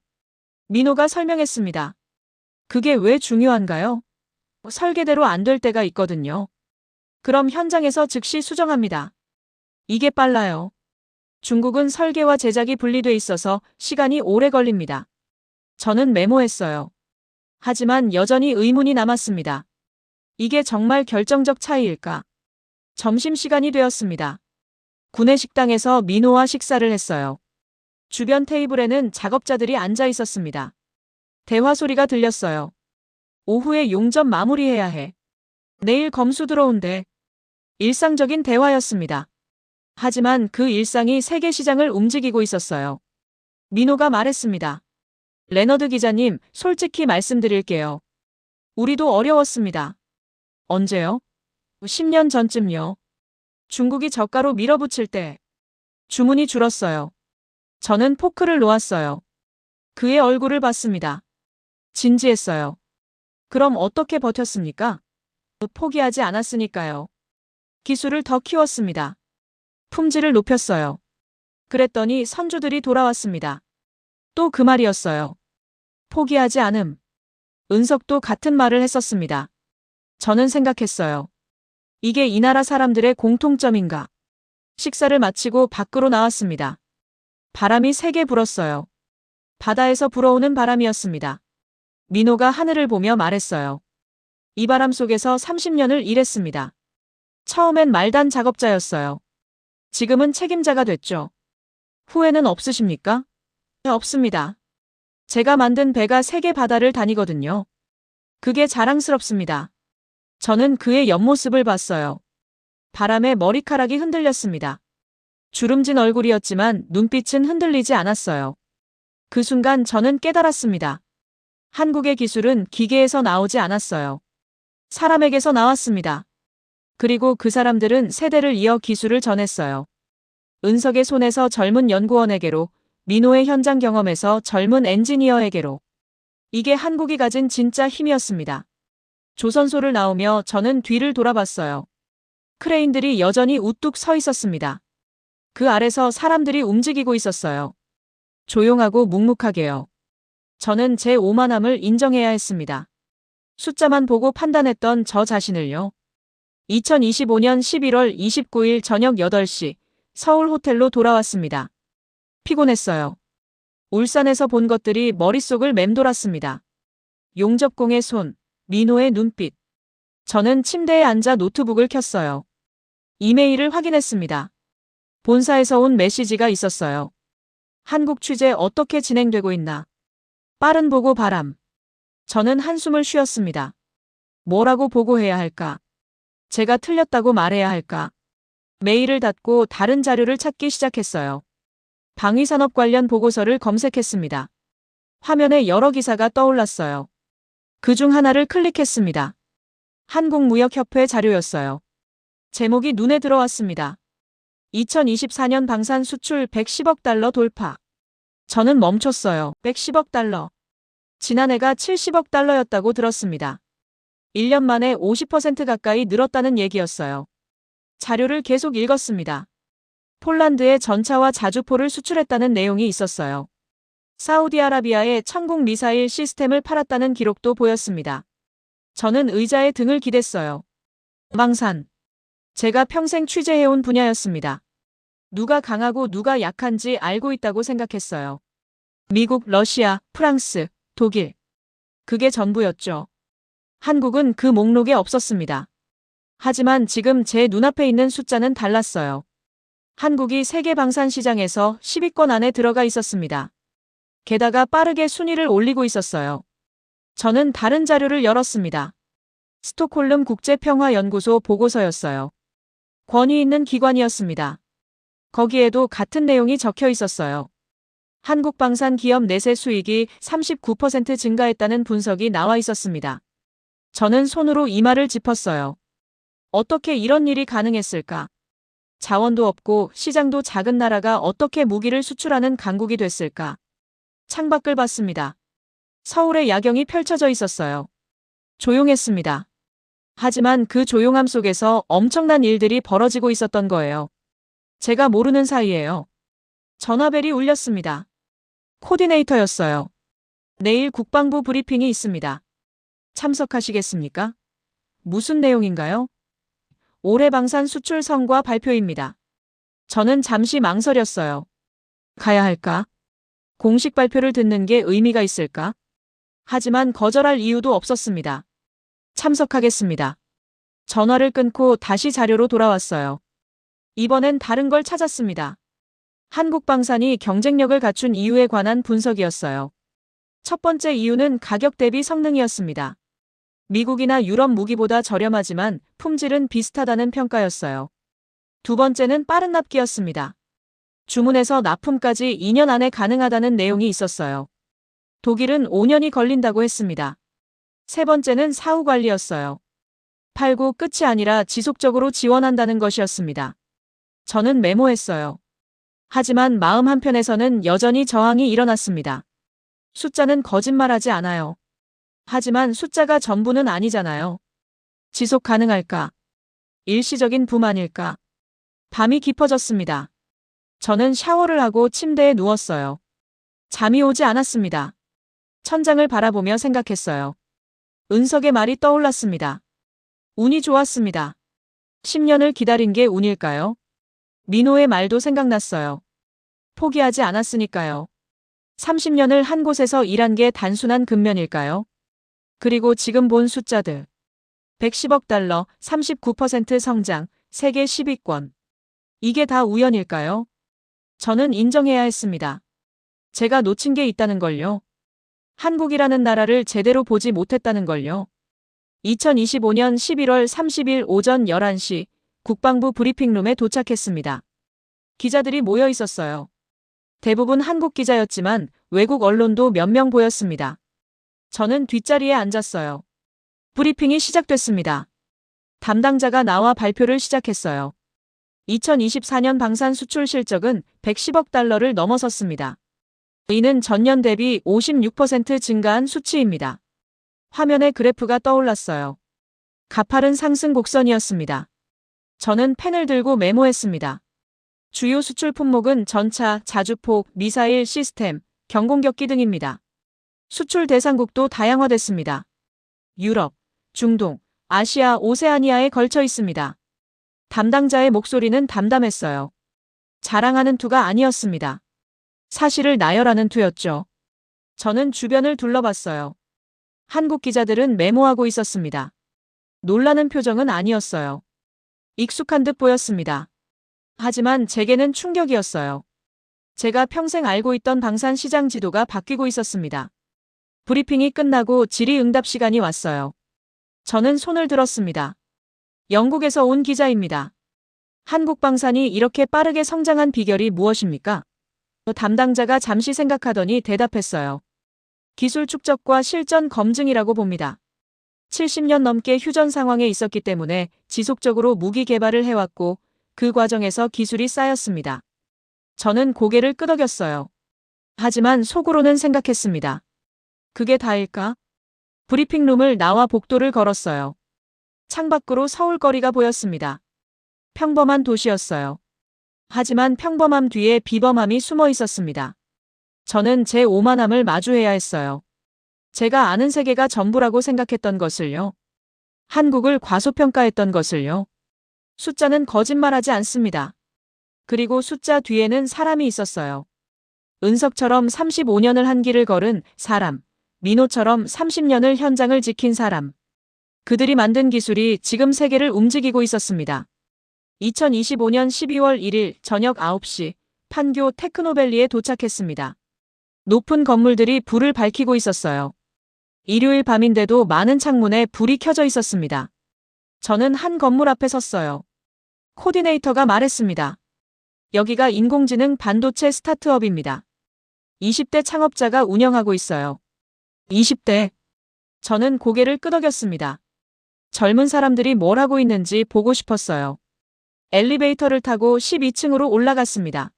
민호가 설명했습니다. 그게 왜 중요한가요? 설계대로 안 될 때가 있거든요. 그럼 현장에서 즉시 수정합니다. 이게 빨라요. 중국은 설계와 제작이 분리돼 있어서 시간이 오래 걸립니다. 저는 메모했어요. 하지만 여전히 의문이 남았습니다. 이게 정말 결정적 차이일까? 점심시간이 되었습니다. 구내식당에서 민호와 식사를 했어요. 주변 테이블에는 작업자들이 앉아 있었습니다. 대화 소리가 들렸어요. 오후에 용접 마무리해야 해. 내일 검수 들어온대. 일상적인 대화였습니다. 하지만 그 일상이 세계 시장을 움직이고 있었어요. 민호가 말했습니다. 레너드 기자님, 솔직히 말씀드릴게요. 우리도 어려웠습니다. 언제요? 10년 전쯤요. 중국이 저가로 밀어붙일 때 주문이 줄었어요. 저는 포크를 놓았어요. 그의 얼굴을 봤습니다. 진지했어요. 그럼 어떻게 버텼습니까? 포기하지 않았으니까요. 기술을 더 키웠습니다. 품질을 높였어요. 그랬더니 선주들이 돌아왔습니다. 또 그 말이었어요. 포기하지 않음. 은석도 같은 말을 했었습니다. 저는 생각했어요. 이게 이 나라 사람들의 공통점인가? 식사를 마치고 밖으로 나왔습니다. 바람이 세게 불었어요. 바다에서 불어오는 바람이었습니다. 민호가 하늘을 보며 말했어요. 이 바람 속에서 30년을 일했습니다. 처음엔 말단 작업자였어요. 지금은 책임자가 됐죠. 후회는 없으십니까? 네, 없습니다. 제가 만든 배가 세계 바다를 다니거든요. 그게 자랑스럽습니다. 저는 그의 옆모습을 봤어요. 바람에 머리카락이 흔들렸습니다. 주름진 얼굴이었지만 눈빛은 흔들리지 않았어요. 그 순간 저는 깨달았습니다. 한국의 기술은 기계에서 나오지 않았어요. 사람에게서 나왔습니다. 그리고 그 사람들은 세대를 이어 기술을 전했어요. 은석의 손에서 젊은 연구원에게로, 민호의 현장 경험에서 젊은 엔지니어에게로. 이게 한국이 가진 진짜 힘이었습니다. 조선소를 나오며 저는 뒤를 돌아봤어요. 크레인들이 여전히 우뚝 서 있었습니다. 그 아래서 사람들이 움직이고 있었어요. 조용하고 묵묵하게요. 저는 제 오만함을 인정해야 했습니다. 숫자만 보고 판단했던 저 자신을요. 2025년 11월 29일 저녁 8시 서울 호텔로 돌아왔습니다. 피곤했어요. 울산에서 본 것들이 머릿속을 맴돌았습니다. 용접공의 손, 민호의 눈빛. 저는 침대에 앉아 노트북을 켰어요. 이메일을 확인했습니다. 본사에서 온 메시지가 있었어요. 한국 취재 어떻게 진행되고 있나? 빠른 보고 바람. 저는 한숨을 쉬었습니다. 뭐라고 보고해야 할까? 제가 틀렸다고 말해야 할까? 메일을 닫고 다른 자료를 찾기 시작했어요. 방위산업 관련 보고서를 검색했습니다. 화면에 여러 기사가 떠올랐어요. 그중 하나를 클릭했습니다. 한국무역협회 자료였어요. 제목이 눈에 들어왔습니다. 2024년 방산 수출 110억 달러 돌파. 저는 멈췄어요. 110억 달러. 지난해가 70억 달러였다고 들었습니다. 1년 만에 50% 가까이 늘었다는 얘기였어요. 자료를 계속 읽었습니다. 폴란드에 전차와 자주포를 수출했다는 내용이 있었어요. 사우디아라비아에 천국 미사일 시스템을 팔았다는 기록도 보였습니다. 저는 의자에 등을 기댔어요. 방산. 제가 평생 취재해온 분야였습니다. 누가 강하고 누가 약한지 알고 있다고 생각했어요. 미국, 러시아, 프랑스, 독일. 그게 전부였죠. 한국은 그 목록에 없었습니다. 하지만 지금 제 눈앞에 있는 숫자는 달랐어요. 한국이 세계 방산 시장에서 10위권 안에 들어가 있었습니다. 게다가 빠르게 순위를 올리고 있었어요. 저는 다른 자료를 열었습니다. 스톡홀름 국제평화연구소 보고서였어요. 권위 있는 기관이었습니다. 거기에도 같은 내용이 적혀 있었어요. 한국 방산 기업 내세 수익이 39% 증가했다는 분석이 나와 있었습니다. 저는 손으로 이마를 짚었어요. 어떻게 이런 일이 가능했을까? 자원도 없고 시장도 작은 나라가 어떻게 무기를 수출하는 강국이 됐을까? 창밖을 봤습니다. 서울의 야경이 펼쳐져 있었어요. 조용했습니다. 하지만 그 조용함 속에서 엄청난 일들이 벌어지고 있었던 거예요. 제가 모르는 사이에요. 전화벨이 울렸습니다. 코디네이터였어요. 내일 국방부 브리핑이 있습니다. 참석하시겠습니까? 무슨 내용인가요? 올해 방산 수출 성과 발표입니다. 저는 잠시 망설였어요. 가야 할까? 공식 발표를 듣는 게 의미가 있을까? 하지만 거절할 이유도 없었습니다. 참석하겠습니다. 전화를 끊고 다시 자료로 돌아왔어요. 이번엔 다른 걸 찾았습니다. 한국 방산이 경쟁력을 갖춘 이유에 관한 분석이었어요. 첫 번째 이유는 가격 대비 성능이었습니다. 미국이나 유럽 무기보다 저렴하지만 품질은 비슷하다는 평가였어요. 두 번째는 빠른 납기였습니다. 주문에서 납품까지 2년 안에 가능하다는 내용이 있었어요. 독일은 5년이 걸린다고 했습니다. 세 번째는 사후 관리였어요. 팔고 끝이 아니라 지속적으로 지원한다는 것이었습니다. 저는 메모했어요. 하지만 마음 한편에서는 여전히 저항이 일어났습니다. 숫자는 거짓말하지 않아요. 하지만 숫자가 전부는 아니잖아요. 지속 가능할까? 일시적인 붐 아닐까? 밤이 깊어졌습니다. 저는 샤워를 하고 침대에 누웠어요. 잠이 오지 않았습니다. 천장을 바라보며 생각했어요. 은석의 말이 떠올랐습니다. 운이 좋았습니다. 10년을 기다린 게 운일까요? 민호의 말도 생각났어요. 포기하지 않았으니까요. 30년을 한 곳에서 일한 게 단순한 근면일까요? 그리고 지금 본 숫자들. 110억 달러, 39% 성장, 세계 10위권. 이게 다 우연일까요? 저는 인정해야 했습니다. 제가 놓친 게 있다는 걸요. 한국이라는 나라를 제대로 보지 못했다는 걸요. 2025년 11월 30일 오전 11시 국방부 브리핑룸에 도착했습니다. 기자들이 모여 있었어요. 대부분 한국 기자였지만 외국 언론도 몇 명 보였습니다. 저는 뒷자리에 앉았어요. 브리핑이 시작됐습니다. 담당자가 나와 발표를 시작했어요. 2024년 방산 수출 실적은 110억 달러를 넘어섰습니다. 이는 전년 대비 56% 증가한 수치입니다. 화면에 그래프가 떠올랐어요. 가파른 상승 곡선이었습니다. 저는 펜을 들고 메모했습니다. 주요 수출 품목은 전차, 자주포, 미사일 시스템, 경공격기 등입니다. 수출 대상국도 다양화됐습니다. 유럽, 중동, 아시아, 오세아니아에 걸쳐 있습니다. 담당자의 목소리는 담담했어요. 자랑하는 투가 아니었습니다. 사실을 나열하는 투였죠. 저는 주변을 둘러봤어요. 한국 기자들은 메모하고 있었습니다. 놀라는 표정은 아니었어요. 익숙한 듯 보였습니다. 하지만 제게는 충격이었어요. 제가 평생 알고 있던 방산 시장 지도가 바뀌고 있었습니다. 브리핑이 끝나고 질의응답 시간이 왔어요. 저는 손을 들었습니다. 영국에서 온 기자입니다. 한국 방산이 이렇게 빠르게 성장한 비결이 무엇입니까? 담당자가 잠시 생각하더니 대답했어요. 기술 축적과 실전 검증이라고 봅니다. 70년 넘게 휴전 상황에 있었기 때문에 지속적으로 무기 개발을 해왔고 그 과정에서 기술이 쌓였습니다. 저는 고개를 끄덕였어요. 하지만 속으로는 생각했습니다. 그게 다일까? 브리핑룸을 나와 복도를 걸었어요. 창밖으로 서울거리가 보였습니다. 평범한 도시였어요. 하지만 평범함 뒤에 비범함이 숨어 있었습니다. 저는 제 오만함을 마주해야 했어요. 제가 아는 세계가 전부라고 생각했던 것을요. 한국을 과소평가했던 것을요. 숫자는 거짓말하지 않습니다. 그리고 숫자 뒤에는 사람이 있었어요. 은석처럼 35년을 한 길을 걸은 사람, 민호처럼 30년을 현장을 지킨 사람. 그들이 만든 기술이 지금 세계를 움직이고 있었습니다. 2025년 12월 1일 저녁 9시 판교 테크노밸리에 도착했습니다. 높은 건물들이 불을 밝히고 있었어요. 일요일 밤인데도 많은 창문에 불이 켜져 있었습니다. 저는 한 건물 앞에 섰어요. 코디네이터가 말했습니다. 여기가 인공지능 반도체 스타트업입니다. 20대 창업자가 운영하고 있어요. 20대. 저는 고개를 끄덕였습니다. 젊은 사람들이 뭘 하고 있는지 보고 싶었어요. 엘리베이터를 타고 12층으로 올라갔습니다.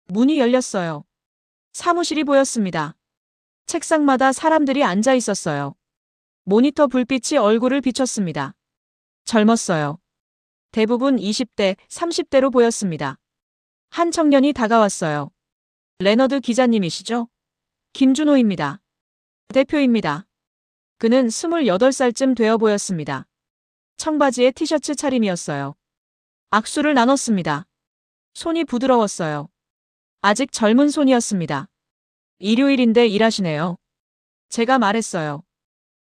문이 열렸어요. 사무실이 보였습니다. 책상마다 사람들이 앉아 있었어요. 모니터 불빛이 얼굴을 비췄습니다. 젊었어요. 대부분 20대, 30대로 보였습니다. 한 청년이 다가왔어요. 레너드 기자님이시죠? 김준호입니다. 대표입니다. 그는 28살쯤 되어 보였습니다. 청바지에 티셔츠 차림이었어요. 악수를 나눴습니다. 손이 부드러웠어요. 아직 젊은 손이었습니다. 일요일인데 일하시네요. 제가 말했어요.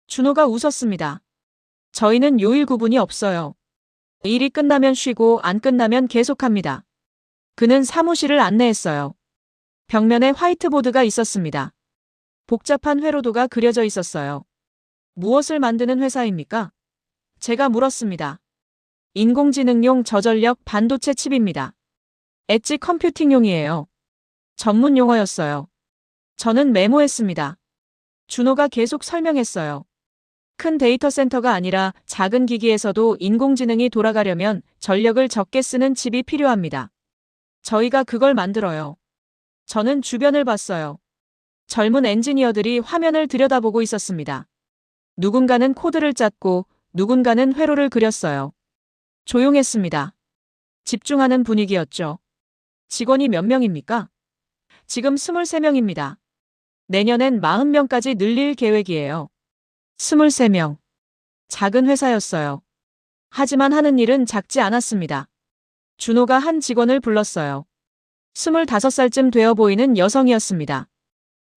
준호가 웃었습니다. 저희는 요일 구분이 없어요. 일이 끝나면 쉬고 안 끝나면 계속합니다. 그는 사무실을 안내했어요. 벽면에 화이트보드가 있었습니다. 복잡한 회로도가 그려져 있었어요. 무엇을 만드는 회사입니까? 제가 물었습니다. 인공지능용 저전력 반도체 칩입니다. 엣지 컴퓨팅용이에요. 전문 용어였어요. 저는 메모했습니다. 준호가 계속 설명했어요. 큰 데이터 센터가 아니라 작은 기기에서도 인공지능이 돌아가려면 전력을 적게 쓰는 칩이 필요합니다. 저희가 그걸 만들어요. 저는 주변을 봤어요. 젊은 엔지니어들이 화면을 들여다보고 있었습니다. 누군가는 코드를 짰고 누군가는 회로를 그렸어요. 조용했습니다. 집중하는 분위기였죠. 직원이 몇 명입니까? 지금 23명입니다. 내년엔 40명까지 늘릴 계획이에요. 23명. 작은 회사였어요. 하지만 하는 일은 작지 않았습니다. 준호가 한 직원을 불렀어요. 25살쯤 되어 보이는 여성이었습니다.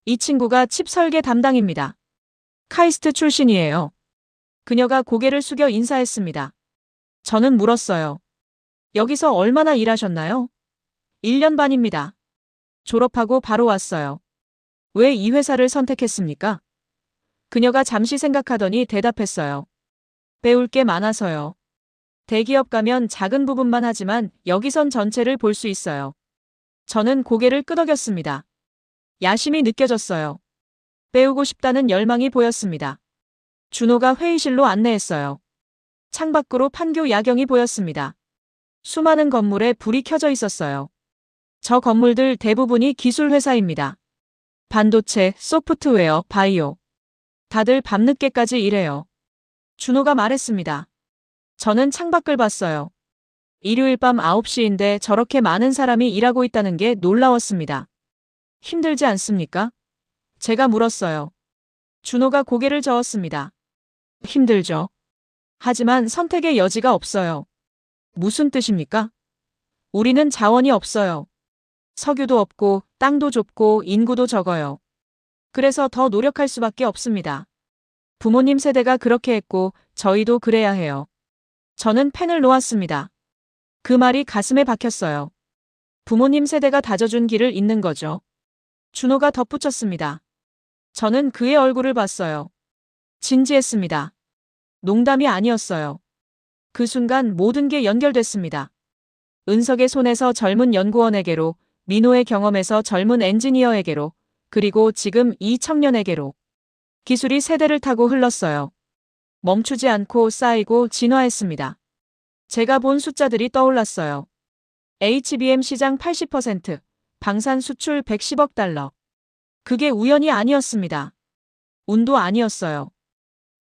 이 친구가 칩 설계 담당입니다. 카이스트 출신이에요. 그녀가 고개를 숙여 인사했습니다. 저는 물었어요. 여기서 얼마나 일하셨나요? 1년 반입니다. 졸업하고 바로 왔어요. 왜 이 회사를 선택했습니까? 그녀가 잠시 생각하더니 대답했어요. 배울 게 많아서요. 대기업 가면 작은 부분만 하지만 여기선 전체를 볼 수 있어요. 저는 고개를 끄덕였습니다. 야심이 느껴졌어요. 배우고 싶다는 열망이 보였습니다. 준호가 회의실로 안내했어요. 창밖으로 판교 야경이 보였습니다. 수많은 건물에 불이 켜져 있었어요. 저 건물들 대부분이 기술 회사입니다. 반도체, 소프트웨어, 바이오. 다들 밤늦게까지 일해요. 준호가 말했습니다. 저는 창밖을 봤어요. 일요일 밤 9시인데 저렇게 많은 사람이 일하고 있다는 게 놀라웠습니다. 힘들지 않습니까? 제가 물었어요. 준호가 고개를 저었습니다. 힘들죠. 하지만 선택의 여지가 없어요. 무슨 뜻입니까? 우리는 자원이 없어요. 석유도 없고 땅도 좁고 인구도 적어요. 그래서 더 노력할 수밖에 없습니다. 부모님 세대가 그렇게 했고 저희도 그래야 해요. 저는 펜을 놓았습니다. 그 말이 가슴에 박혔어요. 부모님 세대가 다져준 길을 잇는 거죠. 준호가 덧붙였습니다. 저는 그의 얼굴을 봤어요. 진지했습니다. 농담이 아니었어요. 그 순간 모든 게 연결됐습니다. 은석의 손에서 젊은 연구원에게로, 민호의 경험에서 젊은 엔지니어에게로, 그리고 지금 이 청년에게로. 기술이 세대를 타고 흘렀어요. 멈추지 않고 쌓이고 진화했습니다. 제가 본 숫자들이 떠올랐어요. HBM 시장 80%, 방산 수출 110억 달러. 그게 우연이 아니었습니다. 운도 아니었어요.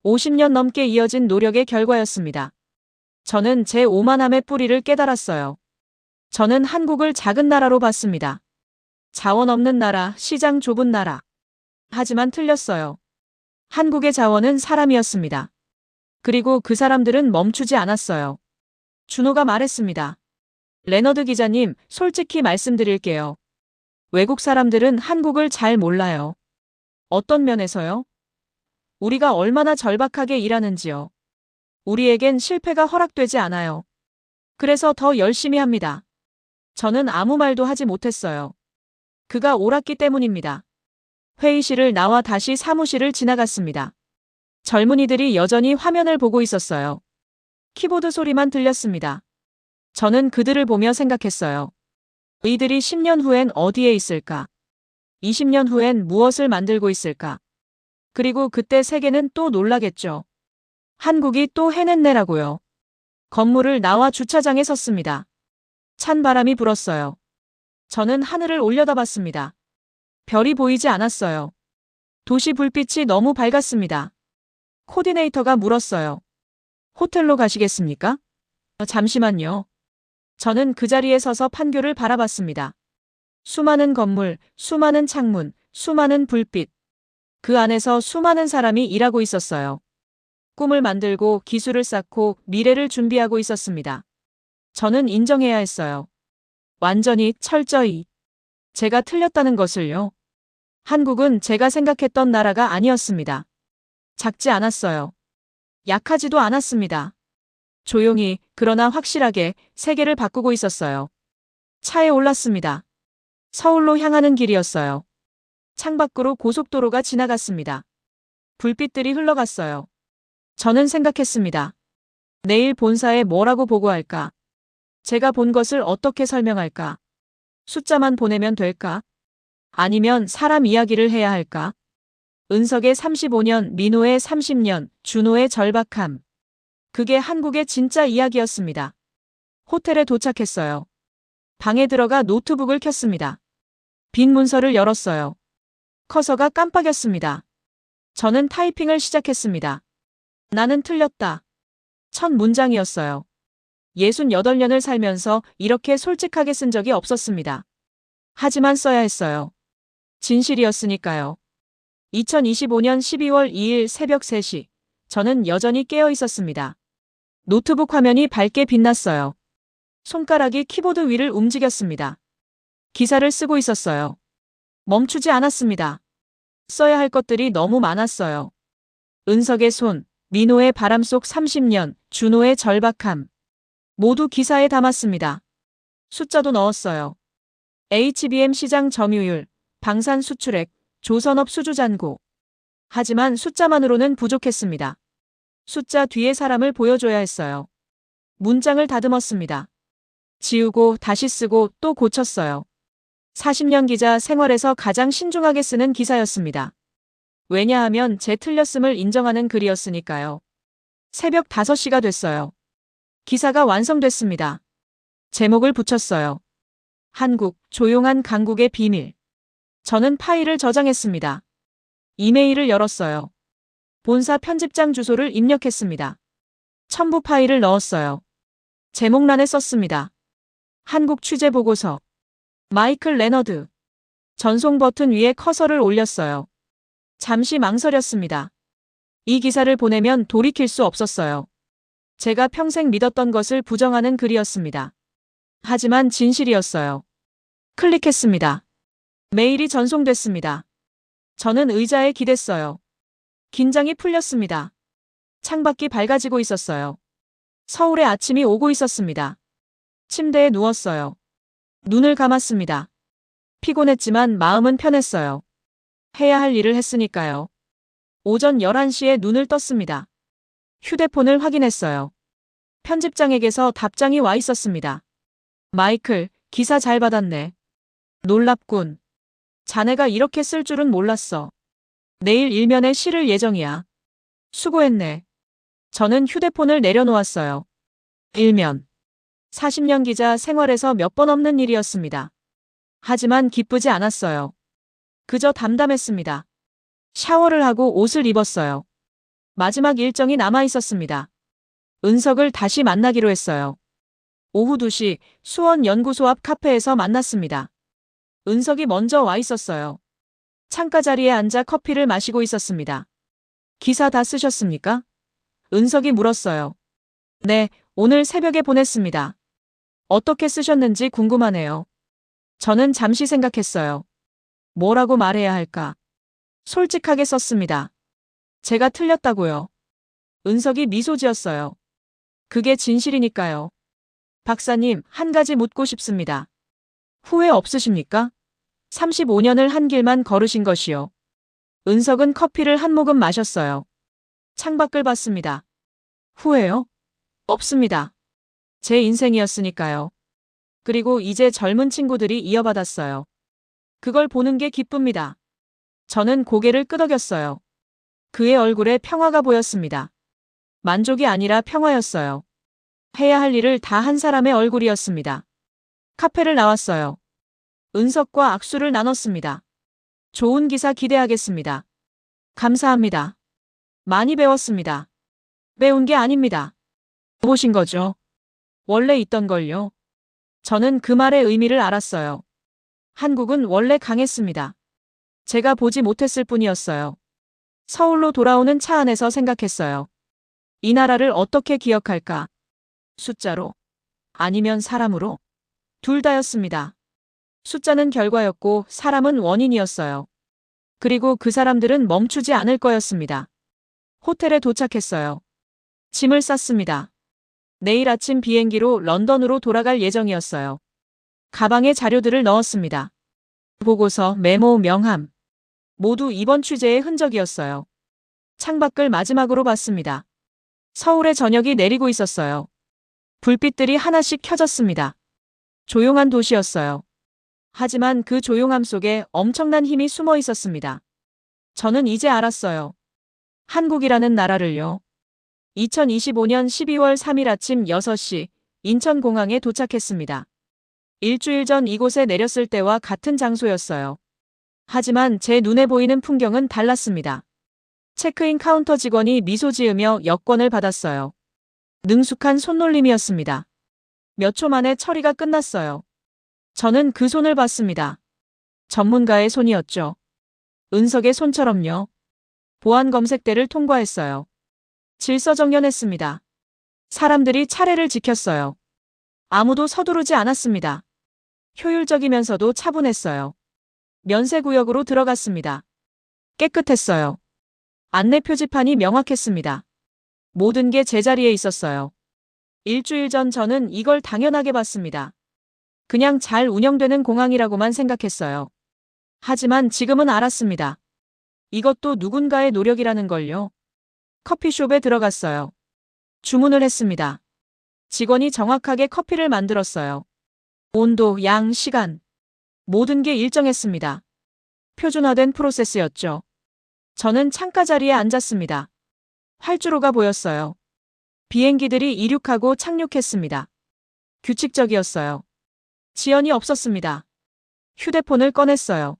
50년 넘게 이어진 노력의 결과였습니다. 저는 제 오만함의 뿌리를 깨달았어요. 저는 한국을 작은 나라로 봤습니다. 자원 없는 나라, 시장 좁은 나라. 하지만 틀렸어요. 한국의 자원은 사람이었습니다. 그리고 그 사람들은 멈추지 않았어요. 준호가 말했습니다. 레너드 기자님, 솔직히 말씀드릴게요. 외국 사람들은 한국을 잘 몰라요. 어떤 면에서요? 우리가 얼마나 절박하게 일하는지요. 우리에겐 실패가 허락되지 않아요. 그래서 더 열심히 합니다. 저는 아무 말도 하지 못했어요. 그가 옳았기 때문입니다. 회의실을 나와 다시 사무실을 지나갔습니다. 젊은이들이 여전히 화면을 보고 있었어요. 키보드 소리만 들렸습니다. 저는 그들을 보며 생각했어요. 이들이 10년 후엔 어디에 있을까? 20년 후엔 무엇을 만들고 있을까? 그리고 그때 세계는 또 놀라겠죠. 한국이 또 해냈네라고요. 건물을 나와 주차장에 섰습니다. 찬 바람이 불었어요. 저는 하늘을 올려다봤습니다. 별이 보이지 않았어요. 도시 불빛이 너무 밝았습니다. 코디네이터가 물었어요. 호텔로 가시겠습니까? 잠시만요. 저는 그 자리에 서서 판교를 바라봤습니다. 수많은 건물, 수많은 창문, 수많은 불빛. 그 안에서 수많은 사람이 일하고 있었어요. 꿈을 만들고 기술을 쌓고 미래를 준비하고 있었습니다. 저는 인정해야 했어요. 완전히, 철저히. 제가 틀렸다는 것을요. 한국은 제가 생각했던 나라가 아니었습니다. 작지 않았어요. 약하지도 않았습니다. 조용히, 그러나 확실하게 세계를 바꾸고 있었어요. 차에 올랐습니다. 서울로 향하는 길이었어요. 창밖으로 고속도로가 지나갔습니다. 불빛들이 흘러갔어요. 저는 생각했습니다. 내일 본사에 뭐라고 보고할까? 제가 본 것을 어떻게 설명할까? 숫자만 보내면 될까? 아니면 사람 이야기를 해야 할까? 은석의 35년, 민호의 30년, 준호의 절박함. 그게 한국의 진짜 이야기였습니다. 호텔에 도착했어요. 방에 들어가 노트북을 켰습니다. 빈 문서를 열었어요. 커서가 깜빡였습니다. 저는 타이핑을 시작했습니다. 나는 틀렸다. 첫 문장이었어요. 68년을 살면서 이렇게 솔직하게 쓴 적이 없었습니다. 하지만 써야 했어요. 진실이었으니까요. 2025년 12월 2일 새벽 3시, 저는 여전히 깨어 있었습니다. 노트북 화면이 밝게 빛났어요. 손가락이 키보드 위를 움직였습니다. 기사를 쓰고 있었어요. 멈추지 않았습니다. 써야 할 것들이 너무 많았어요. 은석의 손, 민호의 바람 속 30년, 준호의 절박함. 모두 기사에 담았습니다. 숫자도 넣었어요. HBM 시장 점유율, 방산 수출액, 조선업 수주 잔고. 하지만 숫자만으로는 부족했습니다. 숫자 뒤에 사람을 보여줘야 했어요. 문장을 다듬었습니다. 지우고 다시 쓰고 또 고쳤어요. 40년 기자 생활에서 가장 신중하게 쓰는 기사였습니다. 왜냐하면 제 틀렸음을 인정하는 글이었으니까요. 새벽 5시가 됐어요. 기사가 완성됐습니다. 제목을 붙였어요. 한국, 조용한 강국의 비밀. 저는 파일을 저장했습니다. 이메일을 열었어요. 본사 편집장 주소를 입력했습니다. 첨부 파일을 넣었어요. 제목란에 썼습니다. 한국 취재 보고서. 마이클 레너드. 전송 버튼 위에 커서를 올렸어요. 잠시 망설였습니다. 이 기사를 보내면 돌이킬 수 없었어요. 제가 평생 믿었던 것을 부정하는 글이었습니다. 하지만 진실이었어요. 클릭했습니다. 메일이 전송됐습니다. 저는 의자에 기댔어요. 긴장이 풀렸습니다. 창밖이 밝아지고 있었어요. 서울의 아침이 오고 있었습니다. 침대에 누웠어요. 눈을 감았습니다. 피곤했지만 마음은 편했어요. 해야 할 일을 했으니까요. 오전 11시에 눈을 떴습니다. 휴대폰을 확인했어요. 편집장에게서 답장이 와 있었습니다. 마이클, 기사 잘 받았네. 놀랍군. 자네가 이렇게 쓸 줄은 몰랐어. 내일 일면에 실을 예정이야. 수고했네. 저는 휴대폰을 내려놓았어요. 일면. 40년 기자 생활에서 몇 번 없는 일이었습니다. 하지만 기쁘지 않았어요. 그저 담담했습니다. 샤워를 하고 옷을 입었어요. 마지막 일정이 남아 있었습니다. 은석을 다시 만나기로 했어요. 오후 2시 수원연구소 앞 카페에서 만났습니다. 은석이 먼저 와 있었어요. 창가 자리에 앉아 커피를 마시고 있었습니다. 기사 다 쓰셨습니까? 은석이 물었어요. 네, 오늘 새벽에 보냈습니다. 어떻게 쓰셨는지 궁금하네요. 저는 잠시 생각했어요. 뭐라고 말해야 할까? 솔직하게 썼습니다. 제가 틀렸다고요. 은석이 미소 지었어요. 그게 진실이니까요. 박사님, 한 가지 묻고 싶습니다. 후회 없으십니까? 35년을 한 길만 걸으신 것이요. 은석은 커피를 한 모금 마셨어요. 창밖을 봤습니다. 후회요? 없습니다. 제 인생이었으니까요. 그리고 이제 젊은 친구들이 이어받았어요. 그걸 보는 게 기쁩니다. 저는 고개를 끄덕였어요. 그의 얼굴에 평화가 보였습니다. 만족이 아니라 평화였어요. 해야 할 일을 다 한 사람의 얼굴이었습니다. 카페를 나왔어요. 은석과 악수를 나눴습니다. 좋은 기사 기대하겠습니다. 감사합니다. 많이 배웠습니다. 배운 게 아닙니다. 보신 거죠? 원래 있던 걸요. 저는 그 말의 의미를 알았어요. 한국은 원래 강했습니다. 제가 보지 못했을 뿐이었어요. 서울로 돌아오는 차 안에서 생각했어요. 이 나라를 어떻게 기억할까? 숫자로? 아니면 사람으로? 둘 다였습니다. 숫자는 결과였고 사람은 원인이었어요. 그리고 그 사람들은 멈추지 않을 거였습니다. 호텔에 도착했어요. 짐을 쌌습니다. 내일 아침 비행기로 런던으로 돌아갈 예정이었어요. 가방에 자료들을 넣었습니다. 보고서, 메모, 명함. 모두 이번 취재의 흔적이었어요. 창밖을 마지막으로 봤습니다. 서울의 저녁이 내리고 있었어요. 불빛들이 하나씩 켜졌습니다. 조용한 도시였어요. 하지만 그 조용함 속에 엄청난 힘이 숨어 있었습니다. 저는 이제 알았어요. 한국이라는 나라를요. 2025년 12월 3일 아침 6시 인천공항에 도착했습니다. 일주일 전 이곳에 내렸을 때와 같은 장소였어요. 하지만 제 눈에 보이는 풍경은 달랐습니다. 체크인 카운터 직원이 미소 지으며 여권을 받았어요. 능숙한 손놀림이었습니다. 몇 초 만에 처리가 끝났어요. 저는 그 손을 봤습니다. 전문가의 손이었죠. 은석의 손처럼요. 보안 검색대를 통과했어요. 질서정연했습니다. 사람들이 차례를 지켰어요. 아무도 서두르지 않았습니다. 효율적이면서도 차분했어요. 면세구역으로 들어갔습니다. 깨끗했어요. 안내 표지판이 명확했습니다. 모든 게 제자리에 있었어요. 일주일 전 저는 이걸 당연하게 봤습니다. 그냥 잘 운영되는 공항이라고만 생각했어요. 하지만 지금은 알았습니다. 이것도 누군가의 노력이라는 걸요. 커피숍에 들어갔어요. 주문을 했습니다. 직원이 정확하게 커피를 만들었어요. 온도, 양, 시간. 모든 게 일정했습니다. 표준화된 프로세스였죠. 저는 창가 자리에 앉았습니다. 활주로가 보였어요. 비행기들이 이륙하고 착륙했습니다. 규칙적이었어요. 지연이 없었습니다. 휴대폰을 꺼냈어요.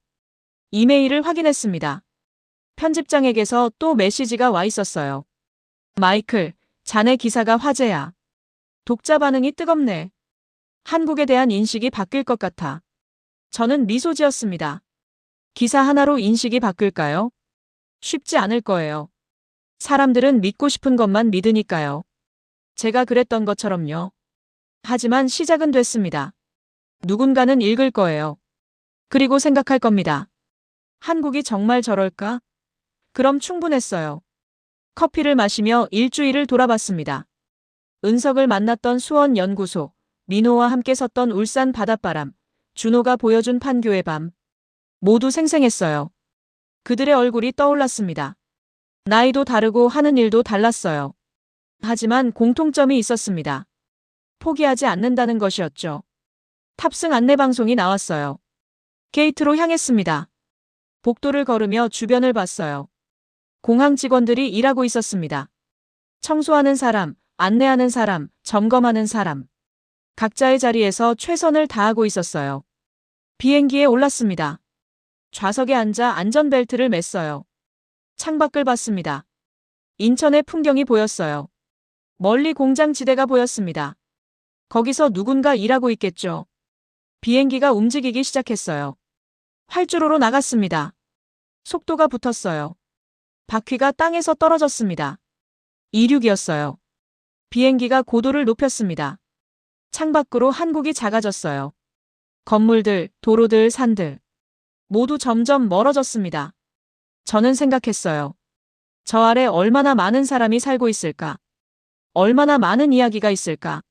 이메일을 확인했습니다. 편집장에게서 또 메시지가 와 있었어요. 마이클, 자네 기사가 화제야. 독자 반응이 뜨겁네. 한국에 대한 인식이 바뀔 것 같아. 저는 미소 지었습니다. 기사 하나로 인식이 바뀔까요? 쉽지 않을 거예요. 사람들은 믿고 싶은 것만 믿으니까요. 제가 그랬던 것처럼요. 하지만 시작은 됐습니다. 누군가는 읽을 거예요. 그리고 생각할 겁니다. 한국이 정말 저럴까? 그럼 충분했어요. 커피를 마시며 일주일을 돌아봤습니다. 은석을 만났던 수원연구소, 민호와 함께 섰던 울산 바닷바람, 준호가 보여준 판교의 밤. 모두 생생했어요. 그들의 얼굴이 떠올랐습니다. 나이도 다르고 하는 일도 달랐어요. 하지만 공통점이 있었습니다. 포기하지 않는다는 것이었죠. 탑승 안내방송이 나왔어요. 게이트로 향했습니다. 복도를 걸으며 주변을 봤어요. 공항 직원들이 일하고 있었습니다. 청소하는 사람, 안내하는 사람, 점검하는 사람. 각자의 자리에서 최선을 다하고 있었어요. 비행기에 올랐습니다. 좌석에 앉아 안전벨트를 맸어요. 창밖을 봤습니다. 인천의 풍경이 보였어요. 멀리 공장 지대가 보였습니다. 거기서 누군가 일하고 있겠죠. 비행기가 움직이기 시작했어요. 활주로로 나갔습니다. 속도가 붙었어요. 바퀴가 땅에서 떨어졌습니다. 이륙이었어요. 비행기가 고도를 높였습니다. 창밖으로 한국이 작아졌어요. 건물들, 도로들, 산들. 모두 점점 멀어졌습니다. 저는 생각했어요. 저 아래 얼마나 많은 사람이 살고 있을까? 얼마나 많은 이야기가 있을까?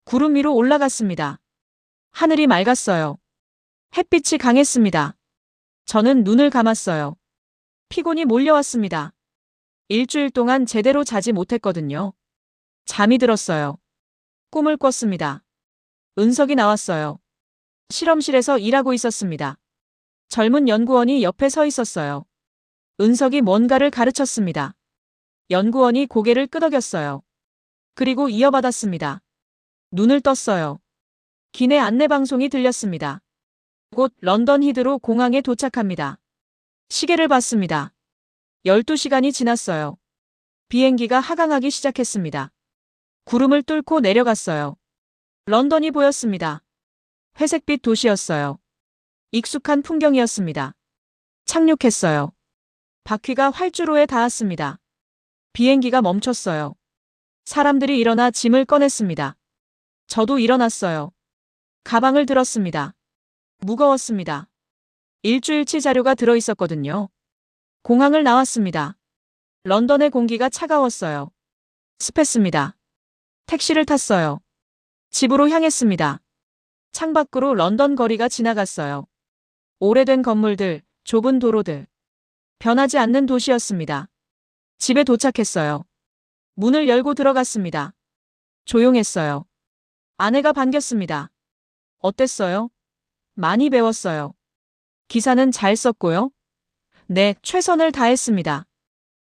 구름 위로 올라갔습니다. 하늘이 맑았어요. 햇빛이 강했습니다. 저는 눈을 감았어요. 피곤이 몰려왔습니다. 일주일 동안 제대로 자지 못했거든요. 잠이 들었어요. 꿈을 꿨습니다. 은석이 나왔어요. 실험실에서 일하고 있었습니다. 젊은 연구원이 옆에 서 있었어요. 은석이 뭔가를 가르쳤습니다. 연구원이 고개를 끄덕였어요. 그리고 이어받았습니다. 눈을 떴어요. 기내 안내방송이 들렸습니다. 곧 런던 히드로 공항에 도착합니다. 시계를 봤습니다. 12시간이 지났어요. 비행기가 하강하기 시작했습니다. 구름을 뚫고 내려갔어요. 런던이 보였습니다. 회색빛 도시였어요. 익숙한 풍경이었습니다. 착륙했어요. 바퀴가 활주로에 닿았습니다. 비행기가 멈췄어요. 사람들이 일어나 짐을 꺼냈습니다. 저도 일어났어요. 가방을 들었습니다. 무거웠습니다. 일주일치 자료가 들어있었거든요. 공항을 나왔습니다. 런던의 공기가 차가웠어요. 습했습니다. 택시를 탔어요. 집으로 향했습니다. 창밖으로 런던 거리가 지나갔어요. 오래된 건물들, 좁은 도로들. 변하지 않는 도시였습니다. 집에 도착했어요. 문을 열고 들어갔습니다. 조용했어요. 아내가 반겼습니다. 어땠어요? 많이 배웠어요. 기사는 잘 썼고요. 네, 최선을 다했습니다.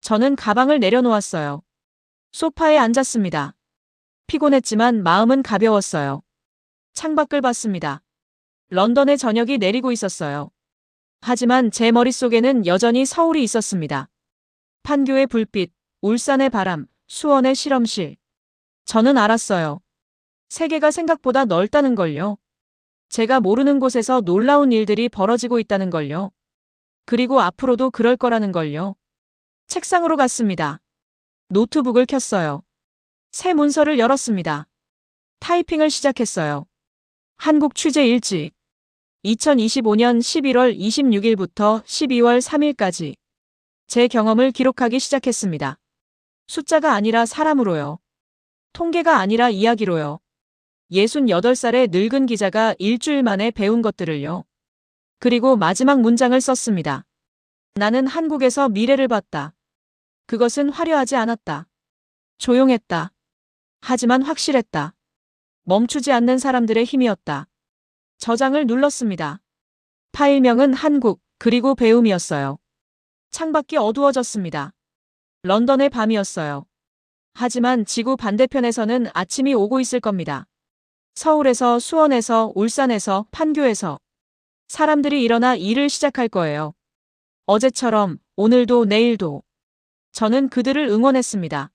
저는 가방을 내려놓았어요. 소파에 앉았습니다. 피곤했지만 마음은 가벼웠어요. 창밖을 봤습니다. 런던의 저녁이 내리고 있었어요. 하지만 제 머릿속에는 여전히 서울이 있었습니다. 판교의 불빛, 울산의 바람, 수원의 실험실. 저는 알았어요. 세계가 생각보다 넓다는 걸요. 제가 모르는 곳에서 놀라운 일들이 벌어지고 있다는 걸요. 그리고 앞으로도 그럴 거라는 걸요. 책상으로 갔습니다. 노트북을 켰어요. 새 문서를 열었습니다. 타이핑을 시작했어요. 한국 취재 일지. 2025년 11월 26일부터 12월 3일까지 제 경험을 기록하기 시작했습니다. 숫자가 아니라 사람으로요. 통계가 아니라 이야기로요. 68살의 늙은 기자가 일주일 만에 배운 것들을요. 그리고 마지막 문장을 썼습니다. 나는 한국에서 미래를 봤다. 그것은 화려하지 않았다. 조용했다. 하지만 확실했다. 멈추지 않는 사람들의 힘이었다. 저장을 눌렀습니다. 파일명은 한국, 그리고 배움이었어요. 창밖이 어두워졌습니다. 런던의 밤이었어요. 하지만 지구 반대편에서는 아침이 오고 있을 겁니다. 서울에서, 수원에서, 울산에서, 판교에서 사람들이 일어나 일을 시작할 거예요. 어제처럼, 오늘도, 내일도. 저는 그들을 응원했습니다.